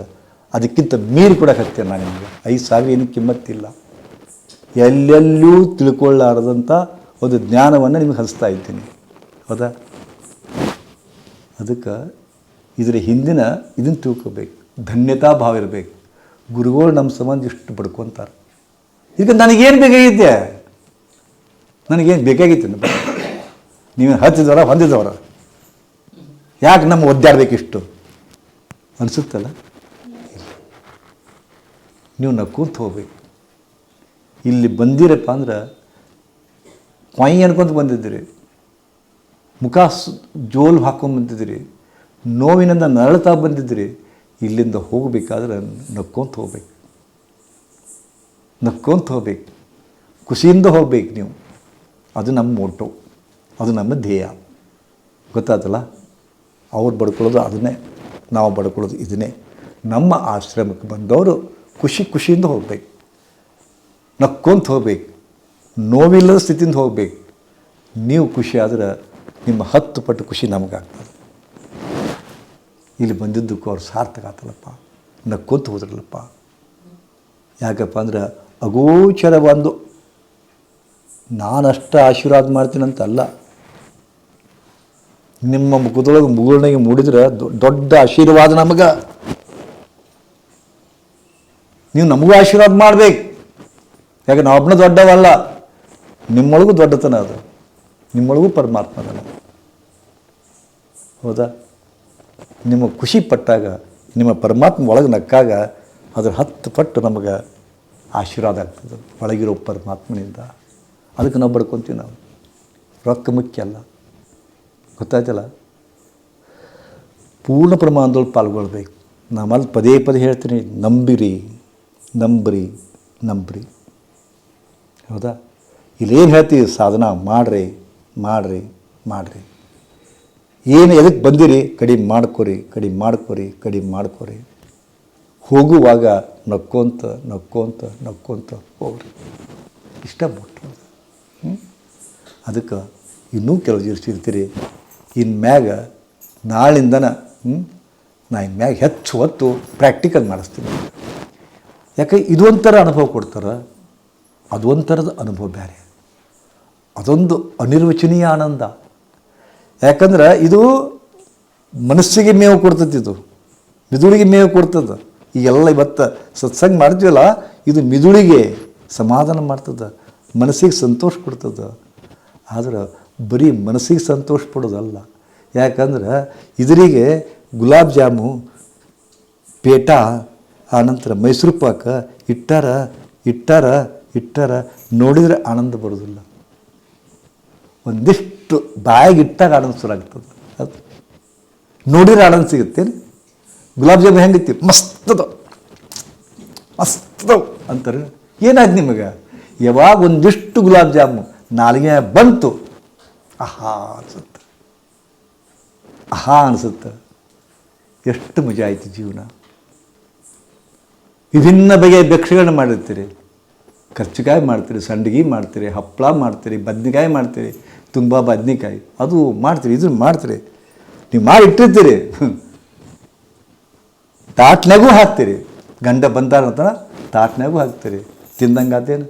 ಅದಕ್ಕಿಂತ ಮೀರಿ ಕೊಡೋಕತ್ತೀನಿ ನಾನು ನಿಮಗೆ. 5,000 ಏನು ಕಿಮ್ಮತ್ತಿಲ್ಲ. ಎಲ್ಲೆಲ್ಲೂ ತಿಳ್ಕೊಳ್ಳಾರದಂಥ ಒಂದು ಜ್ಞಾನವನ್ನು ನಿಮಗೆ ಹಂಚ್ತಾ ಇದ್ದೀನಿ. ಹೌದಾ, ಅದಕ್ಕೆ ಇದರ ಹಿಂದಿನ ಇದನ್ನು ತಿಳ್ಕೊಬೇಕು, ಧನ್ಯತಾ ಭಾವ ಇರಬೇಕು. ಗುರುಗಳು ನಮ್ಮ ಸಂಬಂಧ ಇಷ್ಟು ಬಡ್ಕೊತಾರೆ. ಈಗ ನನಗೇನು ಬೇಕಾಗಿತ್ತೆ, ನನಗೇನು ಬೇಕಾಗಿತ್ತು, ನೀವು ಹತ್ತಿದವರ ಹೊಂದಿದವರ, ಯಾಕೆ ನಮ್ಮ ಒದ್ದಾಡಬೇಕಿಷ್ಟು ಅನಿಸುತ್ತಲ್ಲ. ನೀವು ನಕ್ಕೊಂತ ಹೋಗ್ಬೇಕು. ಇಲ್ಲಿ ಬಂದಿರಪ್ಪ ಅಂದ್ರೆ ಕೊಯ್ ಅನ್ಕೊಂತ ಬಂದಿದ್ದೀರಿ, ಮುಖ ಜೋಲು ಹಾಕ್ಕೊಂಡು ಬಂದಿದ್ದೀರಿ, ನೋವಿನಿಂದ ನರಳ್ತಾ ಬಂದಿದ್ದೀರಿ. ಇಲ್ಲಿಂದ ಹೋಗಬೇಕಾದ್ರೆ ನಕ್ಕೊಂತ ಹೋಗ್ಬೇಕು, ನಕ್ಕೊಂತ ಹೋಗ್ಬೇಕು, ಖುಷಿಯಿಂದ ಹೋಗ್ಬೇಕು ನೀವು. ಅದು ನಮ್ಮ ಮೋಟೋ, ಅದು ನಮ್ಮ ಧ್ಯೇಯ. ಗೊತ್ತಾಯ್ತಲ್ಲ. ಅವ್ರು ಬಡ್ಕೊಳ್ಳೋದು ಅದನ್ನೇ, ನಾವು ಬಡ್ಕೊಳ್ಳೋದು ಇದನ್ನೇ. ನಮ್ಮ ಆಶ್ರಮಕ್ಕೆ ಬಂದವರು ಖುಷಿಯಿಂದ ಹೋಗ್ಬೇಕು, ನಕ್ಕೊಂತ ಹೋಗ್ಬೇಕು, ನೋವಿಲ್ಲದ ಸ್ಥಿತಿಯಿಂದ ಹೋಗ್ಬೇಕು. ನೀವು ಖುಷಿ ಆದ್ರೆ ನಿಮ್ಮ 10 ಪಟ್ಟು ಖುಷಿ ನಮಗಾಗ್ತದೆ. ಇಲ್ಲಿ ಬಂದಿದ್ದಕ್ಕೂ ಅವ್ರು ಸಾರ್ಥಕ ಆಗ್ತದಪ್ಪ, ನಕ್ಕೊಂತ ಹೋದ್ರಲ್ಲಪ್ಪ. ಯಾಕಪ್ಪ ಅಂದ್ರೆ ಅಗೋಚರ ಒಂದು ನಾನಷ್ಟು ಆಶೀರ್ವಾದ ಮಾಡ್ತೀನಂತಲ್ಲ, ನಿಮ್ಮ ಮುಖದೊಳಗೆ ಮುಗುಳ್ನಾಗೆ ಮೂಡಿದ್ರೆ ದೊಡ್ಡ ಆಶೀರ್ವಾದ ನಮಗೆ. ನೀವು ನಮಗೂ ಆಶೀರ್ವಾದ ಮಾಡಬೇಕು. ಯಾಕೆ ನಾವೊಬ್ಬನ ದೊಡ್ಡವಲ್ಲ, ನಿಮ್ಮೊಳಗೂ ದೊಡ್ಡತನ ಅದು, ನಿಮ್ಮೊಳಗೂ ಪರಮಾತ್ಮ ಅದನ. ಹೌದಾ, ನಿಮ್ಮ ಖುಷಿ ಪಟ್ಟಾಗ, ನಿಮ್ಮ ಪರಮಾತ್ಮ ಒಳಗೆ ನಕ್ಕಾಗ ಅದ್ರ 10 ಪಟ್ಟು ನಮಗೆ ಆಶೀರ್ವಾದ ಆಗ್ತದೆ ಒಳಗಿರೋ ಪರಮಾತ್ಮನಿಂದ. ಅದಕ್ಕೆ ನಾವು ಬಡ್ಕೊತೀವಿ. ನಾವು ರೊಕ್ಕ ಮುಖ್ಯ ಅಲ್ಲ, ಗೊತ್ತಾಯ್ತಲ್ಲ. ಪೂರ್ಣ ಪ್ರಮಾಣದೊಳಗೆ ಪಾಲ್ಗೊಳ್ಬೇಕು. ನಮ್ಮಲ್ಲಿ ಪದೇ ಪದೇ ಹೇಳ್ತೀನಿ, ನಂಬಿರಿ ನಂಬ್ರಿ ನಂಬ್ರಿ. ಹೌದಾ, ಇಲ್ಲೇನು ಹೇಳ್ತೀವಿ, ಸಾಧನ ಮಾಡ್ರಿ ಮಾಡ್ರಿ ಮಾಡ್ರಿ. ಏನು ಎದಕ್ಕೆ ಬಂದಿರಿ, ಕಡಿಮೆ ಮಾಡ್ಕೊರಿ ಕಡಿಮೆ ಮಾಡ್ಕೊರಿ ಕಡಿಮೆ ಮಾಡ್ಕೊರಿ. ಹೋಗುವಾಗ ನಕ್ಕೊಂತ ನಕ್ಕೊಂತ ನಕ್ಕೊಂತ ಹೋಗ್ರಿ. ಇಷ್ಟ ಬಿಟ್ಟು ಅದಕ್ಕೆ ಇನ್ನೂ ಕೆಲವು ದಿವಸ ಇರ್ತೀರಿ. ಇನ್ಮ್ಯಾಗ ನಾಳಿಂದನ ನಾ ಇನ್ಮ್ಯಾಗ ಹೆಚ್ಚು ಹೊತ್ತು ಪ್ರಾಕ್ಟಿಕಲ್ ಮಾಡಿಸ್ತೀನಿ. ಯಾಕೆ ಇದೊಂಥರ ಅನುಭವ ಕೊಡ್ತಾರೆ, ಅದೊಂಥರದ ಅನುಭವ ಬೇರೆ. ಅದೊಂದು ಅನಿರ್ವಚನೀಯ ಆನಂದ. ಯಾಕಂದ್ರೆ ಇದು ಮನಸ್ಸಿಗೆ ಮೇವು ಕೊಡ್ತದೆ, ಇದು ಮಿದುಳಿಗೆ ಮೇವು ಕೊಡ್ತದೆ. ಈಗೆಲ್ಲ ಇವತ್ತು ಸತ್ಸಂಗ ಮಾಡ್ತೀವಲ್ಲ, ಇದು ಮಿದುಳಿಗೆ ಸಮಾಧಾನ ಮಾಡ್ತದೆ, ಮನಸ್ಸಿಗೆ ಸಂತೋಷ ಕೊಡ್ತದೆ. ಆದ್ರೆ ಬರೀ ಮನಸ್ಸಿಗೆ ಸಂತೋಷ ಪಡೋದಲ್ಲ. ಯಾಕಂದ್ರೆ ಇದರಿಗೆ ಗುಲಾಬ್ ಜಾಮು, ಪೇಟ, ಆನಂತರ ಮೈಸೂರು ಪಾಕ ಇಟ್ಟಾರ ಇಟ್ಟಾರ ಇಟ್ಟಾರ ನೋಡಿದರೆ ಆನಂದ ಬರೋದಿಲ್ಲ. ಒಂದಿಷ್ಟು ಬಾಯಿಗೆ ಇಟ್ಟಾಗ ಆನಂದ ಶುರುವಾಗ್ತದೆ. ಅದು ನೋಡಿದ್ರೆ ಆನಂದ ಸಿಗುತ್ತೆ. ಗುಲಾಬ್ ಜಾಮೂನ್ ಹೆಂಗಿತ್ತು, ಮಸ್ತದ ಮಸ್ತದವು ಅಂತಾರೆ. ಏನಾಯ್ತು ನಿಮಗೆ, ಯಾವಾಗ ಒಂದಿಷ್ಟು ಗುಲಾಬ್ ಜಾಮೂನ್ ನಾಲಿಗೆ ಬಂತು, ಆಹಾ ಅನಿಸುತ್ತೆ, ಆಹಾ ಅನಿಸುತ್ತೆ. ಎಷ್ಟು ಮಜಾ ಆಯಿತು ಜೀವನ. ವಿಭಿನ್ನ ಬಗೆಯ ಭಕ್ಷ್ಯಗಳನ್ನ ಮಾಡಿರ್ತೀರಿ. ಕರ್ಚಿಕಾಯಿ ಮಾಡ್ತೀರಿ, ಸಂಡಿಗೆ ಮಾಡ್ತೀರಿ, ಹಪ್ಪಳ ಮಾಡ್ತೀರಿ, ಬದ್ನಿಕಾಯಿ ಮಾಡ್ತೀರಿ, ತುಂಬ ಬದ್ನಿಕಾಯಿ ಅದು ಮಾಡ್ತೀರಿ, ಇದನ್ನು ಮಾಡ್ತೀರಿ. ನೀವು ಮಾಡಿ ಇಟ್ಟಿರ್ತೀರಿ, ತಾಟ್ನಾಗೂ ಹಾಕ್ತೀರಿ. ಗಂಡ ಬಂದಾರಂತ ತಾಟ್ನಾಗೂ ಹಾಕ್ತೀರಿ. ತಿಂದಂಗೆ ಆತೇನು,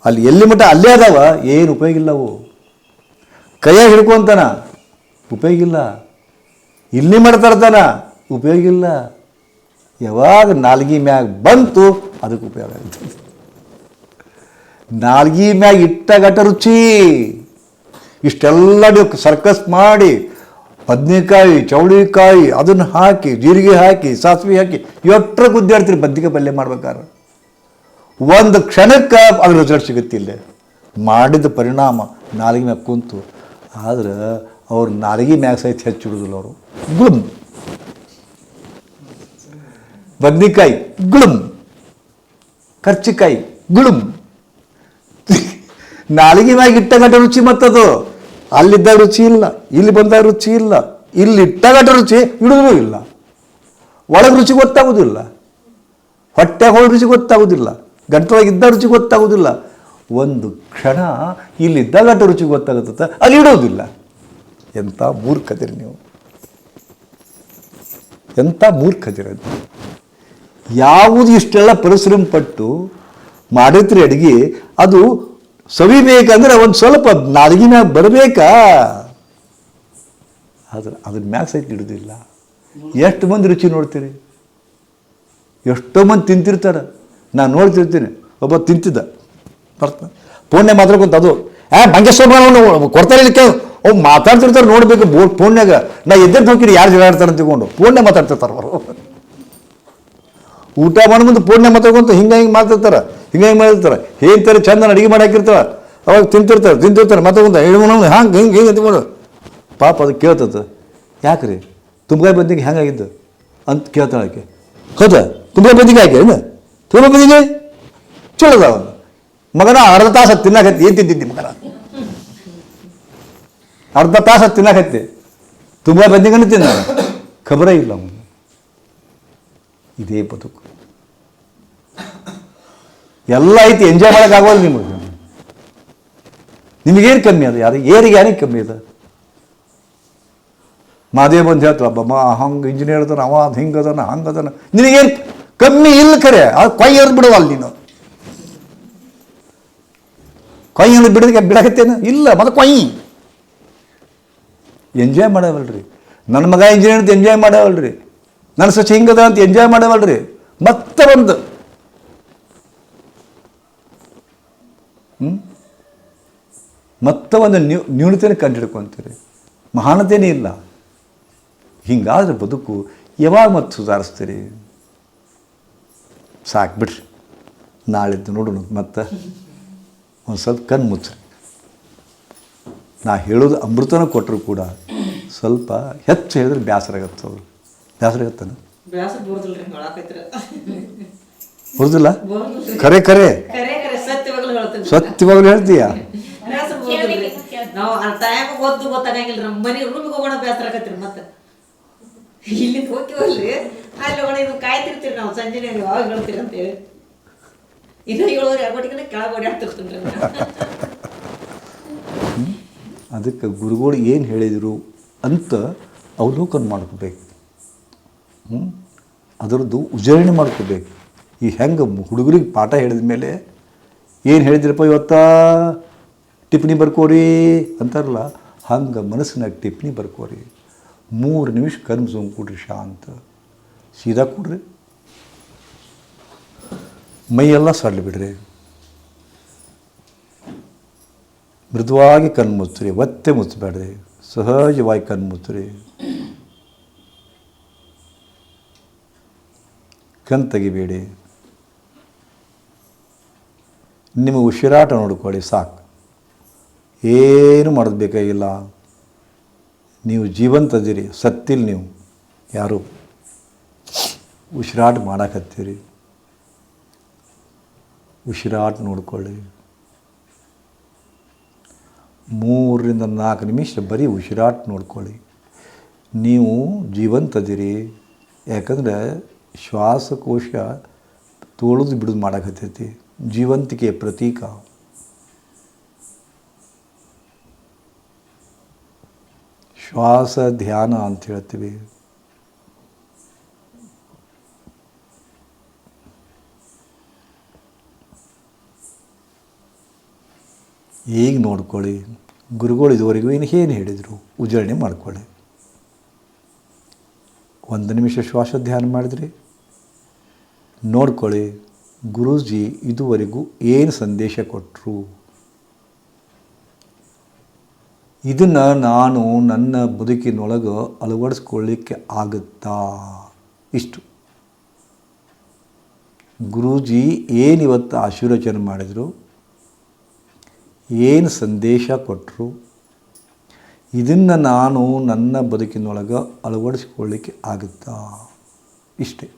ಅಲ್ಲಿ ಎಲ್ಲಿ ಮಟ್ಟ ಅಲ್ಲೇ ಅದಾವ, ಏನು ಉಪಯೋಗ ಇಲ್ಲ. ಅವು ಕೈಯಾಗ ಹಿಡ್ಕೊಂತಾನ, ಉಪಯೋಗ ಇಲ್ಲ. ಇಲ್ಲಿ ಮಾಡ್ತಾರತಾನ, ಉಪಯೋಗ ಇಲ್ಲ. ಯಾವಾಗ ನಾಲ್ಗಿ ಮ್ಯಾಗ ಬಂತು ಅದಕ್ಕೆ ಉಪಯೋಗ ಆಗುತ್ತೆ. ನಾಲ್ಗಿ ಮ್ಯಾಗ ಇಟ್ಟ ಗಟ್ಟ ರುಚಿ. ಇಷ್ಟೆಲ್ಲ ನೀವು ಸರ್ಕಸ್ ಮಾಡಿ ಬದ್ನೆಕಾಯಿ ಚೌಳಿಕಾಯಿ ಅದನ್ನು ಹಾಕಿ ಜೀರಿಗೆ ಹಾಕಿ ಸಾಸಿವೆ ಹಾಕಿ ಎಷ್ಟರ ಗುದ್ದಾಡ್ತೀರಿ ಬದ್ನಿಕಾಯಿ ಪಲ್ಯ ಮಾಡ್ಬೇಕಾದ್ರೆ. ಒಂದು ಕ್ಷಣಕ್ಕೆ ಅದ್ರ ರಿಸಲ್ಟ್ ಸಿಗುತ್ತಿಲ್ಲ. ಮಾಡಿದ ಪರಿಣಾಮ ನಾಲಿಗೆ ಮ್ಯಾಗ ಕುಂತು. ಆದ್ರೆ ಅವ್ರು ನಾಲಿಗೆ ಮ್ಯಾಗ ಸಹಿತ ಹೆಚ್ಚಿಡುದಿಲ್ಲ. ಅವರು ಗುಳುಮ್ ಬದ್ನಿಕಾಯಿ ಗುಳುಮ್, ಕರ್ಚಿಕಾಯಿ ಗುಳುಮ್, ನಾಲಿಗೆ ಮ್ಯಾಗ ಇಟ್ಟಗಟ್ಟ ರುಚಿ ಮತ್ತದು. ಅಲ್ಲಿದ್ದಾಗ ರುಚಿ ಇಲ್ಲ, ಇಲ್ಲಿ ಬಂದಾಗ ರುಚಿ ಇಲ್ಲ, ಇಲ್ಲಿ ಇಟ್ಟಗಟ್ಟ ರುಚಿ ಇಡುವುದೂ ಇಲ್ಲ. ಒಳಗೆ ರುಚಿ ಗೊತ್ತಾಗೋದಿಲ್ಲ, ಹೊಟ್ಟೆಗೆ ಹೋಗಿ ರುಚಿ ಗೊತ್ತಾಗೋದಿಲ್ಲ, ಗಂಟಲೊಳಗಿದ್ದ ರುಚಿ ಗೊತ್ತಾಗೋದಿಲ್ಲ. ಒಂದು ಕ್ಷಣ ಇಲ್ಲಿದ್ದಾಗಟ್ಟ ರುಚಿ ಗೊತ್ತಾಗುತ್ತ, ಅಲ್ಲಿ ಇಡೋದಿಲ್ಲ. ಎಂಥ ಮೂರ್ಖದಿರಿ ನೀವು, ಎಂಥ ಮೂರ್ಖದಿರಿ. ಯಾವುದು ಇಷ್ಟೆಲ್ಲ ಪರಿಶ್ರಮ ಪಟ್ಟು ಮಾಡಿದ್ರಿ ಅಡುಗೆ, ಅದು ಸವಿಬೇಕಂದ್ರೆ ಒಂದು ಸ್ವಲ್ಪ ನಾಲಿಗೆ ಮ್ಯಾಗ ಬರಬೇಕಾ? ಆದ್ರೆ ಅದ್ರ ಮ್ಯಾಗ ಸಹಿತ ಇಡೋದಿಲ್ಲ. ಎಷ್ಟು ಮಂದಿ ರುಚಿ ನೋಡ್ತೀರಿ? ಎಷ್ಟೋ ಮಂದಿ ತಿಂತಿರ್ತಾರೆ. ನಾನು ನೋಡ್ತಿರ್ತೀನಿ. ಒಬ್ಬ ತಿಂತಿದ್ದ ಬರ್ತಾನೆ, ಫೋನ್ಯಾಗ ಮಾತಾಡ್ಕೊಂತ ಅದು ಮಂಗೇಶ್ವರ ಕೊಡ್ತಾರೆ ಇದಕ್ಕೆ ಅವ್ರು ಮಾತಾಡ್ತಿರ್ತಾರೆ ನೋಡ್ಬೇಕು. ಫೋನ್ಯಾಗ ನಾ ಎದ್ದೆ ಹೋಗಿರಿ ಯಾರು ಜಗಾಡ್ತಾರೆ ಅಂತಿಕೊಂಡು ಫೋನ್ಯಾಗ ಮಾತಾಡ್ತಿರ್ತಾರೆ ಅವರು. ಊಟ ಮಾಡೋ ಮುಂದೆ ಫೋನ್ಯಾಗ ಮಾತಾಡ್ಕೊಂತ ಹಿಂಗೆ ಮಾತಾಡ್ತಾರೆ, ಹಿಂಗೆ ಮಾಡಿರ್ತಾರೆ. ಹೇಳ್ತಾರೆ ಚಂದ ಅಡುಗೆ ಮಾಡಿ ಹಾಕಿರ್ತಾರೆ. ಅವಾಗ ತಿಂತಿರ್ತಾರೆ ಮಾತಾಡ್ಕೊಂತ ಹಂಗೆ ಹಿಂಗೆ ಅಂತ್ಕೊಂಡು. ಪಾಪ ಅದು ಕೇಳ್ತದೆ, ಯಾಕ್ರಿ ತುಮ್ಗಾಯಿ ಬಂದಿಗೆ ಹೆಂಗಾಗಿದ್ದು ಅಂತ ಕೇಳ್ತಾಳೆ ಆಕೆ. ಹೌದಾ ತುಮ್ಗಾಯಿ ಬಂದಿಗೆ ಹಾಕಿ ಏನು ತುಂಬ ಬಂದಿಗೆ ಚಲೋದ ಅವನು ಮಗನ ಅರ್ಧ ತಾಸು ತಿನ್ನಕತ್ತಿ. ಏನು ತಿಂತಿದ್ದಿ ಮಗನ? ಅರ್ಧ ತಾಸು ತಿನ್ನಕತ್ತಿ, ತುಂಬ ಬಂದಿಗನ್ನು ತಿನ್ನ ಖಬರೇ ಇಲ್ಲ ಅವನು. ಇದೇ ಬದುಕು. ಎಲ್ಲ ಐತಿ, ಎಂಜಾಯ್ ಮಾಡೋಕ್ಕಾಗೋಲ್ಲ ನಿಮಗೆ. ನಿಮಗೇನು ಕಮ್ಮಿ ಅದು? ಯಾರಿಗೆ ಯಾರಿಗೆ ಕಮ್ಮಿ ಅದ? ಮಾದೇವ್ ಬಂದು ಹೇಳ್ತು ಅಬ್ಬಮ್ಮ ಹಂಗೆ ಇಂಜಿನಿಯರ್ ಅದಾನ, ಅವ ಅದು ಹಿಂಗೆ ಅದಾನ ಹಂಗೆ ಅದಾನ. ನಿನಗೇನು ಕಮ್ಮಿ ಇಲ್ಲ ಖರೆ. ಅದು ಕೊಯ್ ಎರ್ದು ಬಿಡುವಲ್ಲ ನೀನು. ಕೊಯ್ ಅಂದ್ರೆ ಬಿಡಕತ್ತೇನು? ಇಲ್ಲ, ಮತ್ತೆ ಕೊಯ್ ಎಂಜಾಯ್ ಮಾಡವಲ್ರಿ. ನನ್ನ ಮಗ ಇಂಜಿನಿಯರ್ ಅಂತ ಎಂಜಾಯ್ ಮಾಡವಲ್ರಿ. ನನ್ನ ಸಚಿ ಹಿಂಗದ ಅಂತ ಎಂಜಾಯ್ ಮಾಡವಲ್ರಿ. ಮತ್ತೆ ಒಂದು ಮತ್ತೆ ಒಂದು ನ್ಯೂನತೆಯನ್ನು ಕಂಡುಹಿಡ್ಕೊಂತೀರಿ. ಮಹಾನತೆಯೇ ಇಲ್ಲ. ಹಿಂಗಾದ್ರೆ ಬದುಕು ಯಾವಾಗ ಮತ್ತೆ ಸುಧಾರಿಸ್ತೀರಿ? ಸಾಕು ಬಿಡ್ರಿ, ನಾಳಿದ್ದು ನೋಡೋಣ. ಮತ್ತೆ ಒಂದು ಸ್ವಲ್ಪ ಕಣ್ಣು ಮುಚ್ಚ್ರಿ. ನಾ ಹೇಳೋದು ಅಮೃತನ ಕೊಟ್ಟರು ಕೂಡ ಸ್ವಲ್ಪ ಹೆಚ್ಚು ಹೇಳಿದ್ರೆ ಬೇಸರ ಆಗತ್ತೆ. ಅವರು ಬೇಸರ ಆಗತ್ತಾನೆ ಬರುದಿಲ್ಲ. ಖರೆ ಖರೆ ಸತ್ಯವಾಗ್ಲೂ ಹೇಳ್ತೀಯ. ನಾವು ಟೈಮ್ ಗೊತ್ತಾಗಂಗಿಲ್ಲ. ನಮ್ಮ ಮನೆ ರೂಮಿಗೆ ಹೋಗೋಣ ಬೇಸರ ಆಗತ್ರಿ. ಮತ್ತೆ ಇಲ್ಲಿಂದ ಹೋಗ್ತೀವಲ್ರಿ, ಅಲ್ಲಿ ಹೋಗೋಣ ಇದು ಕಾಯ್ತಿರ್ತೀರಿ ನಾವು. ಸಂಜೆನೆ ನೀವು ಯಾವಾಗ ಹೇಳ್ತೀರಿ ಅಂತೇಳಿ ಇನ್ನೂ 7:30 ಆಗೋಟಿಗೆ ಕೆಳಗೆ ಓಡಾಡ್ತಿರ್ತೀನಿ. ಅದಕ್ಕೆ ಗುರುಗಳು ಏನು ಹೇಳಿದರು ಅಂತ ಅವಲೋಕನ ಮಾಡ್ಕೋಬೇಕು. ಅದರದ್ದು ಉಜರಣೆ ಮಾಡ್ಕೋಬೇಕು. ಈ ಹೆಂಗೆ ಹುಡುಗರಿಗೆ ಪಾಠ ಹೇಳಿದ ಮೇಲೆ ಏನು ಹೇಳಿದ್ರಪ್ಪ ಇವತ್ತ ಟಿಪ್ಪಣಿ ಬರ್ಕೋರಿ ಅಂತಾರಲ್ಲ, ಹಂಗೆ ಮನಸ್ಸಿನಾಗ ಟಿಪ್ಪಣಿ ಬರ್ಕೋರಿ. 3 ನಿಮಿಷ ಕರ್ಮ ಸೋಮ್ ಕೊಡ್ರಿ, ಶಾಂತ ಸೀದಾ ಕೊಡ್ರಿ. ಮೈಯೆಲ್ಲ ಸಡ್ಲು ಬಿಡ್ರಿ. ಮೃದುವಾಗಿ ಕಣ್ಣು ಮುಚ್ಚ್ರಿ, ಒತ್ತೆ ಮುಚ್ಚಬೇಡ್ರಿ. ಸಹಜವಾಗಿ ಕಣ್ಣು ಮುಚ್ಚ್ರಿ. ಕಣ್ ತೆಗಿಬೇಡಿ. ನಿಮ್ಮ ಉಸಿರಾಟ ನೋಡ್ಕೊಳ್ಳಿ ಸಾಕು. ಏನು ಮಾಡೋದು ಬೇಕಾಗಿಲ್ಲ. ನೀವು ಜೀವಂತದಿರಿ, ಸತ್ತಿಲ್ಲ ನೀವು ಯಾರು. ಉಸಿರಾಟ ಮಾಡಕತ್ತೀರಿ, ಉಸಿರಾಟ ನೋಡ್ಕೊಳ್ಳಿ. 3 ರಿಂದ 4 ನಿಮಿಷ ಬರೀ ಉಸಿರಾಟ ನೋಡ್ಕೊಳ್ಳಿ. ನೀವು ಜೀವಂತದಿರಿ. ಯಾಕಂದರೆ ಶ್ವಾಸಕೋಶ ತೋಳದು ಬಿಡೋದು ಮಾಡಕತ್ತೈತಿ. ಜೀವಂತಿಕೆಯ ಪ್ರತೀಕ. ಶ್ವಾಸ ಧ್ಯಾನ ಅಂತ ಹೇಳ್ತೀವಿ. ಈಗ ನೋಡ್ಕೊಳ್ಳಿ. ಗುರುಗಳು ಇದುವರೆಗೂ ಏನು ಹೇಳಿದರು ಉಚ್ಚಾರಣೆ ಮಾಡ್ಕೊಳ್ಳಿ. 1 ನಿಮಿಷ ಶ್ವಾಸ ಧ್ಯಾನ ಮಾಡಿದ್ರಿ, ನೋಡ್ಕೊಳ್ಳಿ ಗುರೂಜಿ ಇದುವರೆಗೂ ಏನು ಸಂದೇಶ ಕೊಟ್ಟರು. ಇದನ್ನು ನಾನು ನನ್ನ ಬದುಕಿನೊಳಗೆ ಅಳವಡಿಸ್ಕೊಳ್ಳಿಕ್ಕೆ ಆಗುತ್ತಾ? ಇಷ್ಟು ಗುರೂಜಿ ಏನಿವತ್ತು ಆಶೀರ್ವಚನ ಮಾಡಿದರು, ಏನು ಸಂದೇಶ ಕೊಟ್ಟರು, ಇದನ್ನು ನಾನು ನನ್ನ ಬದುಕಿನೊಳಗೆ ಅಳವಡಿಸ್ಕೊಳ್ಳಿಕ್ಕೆ ಆಗುತ್ತಾ? ಇಷ್ಟೇ.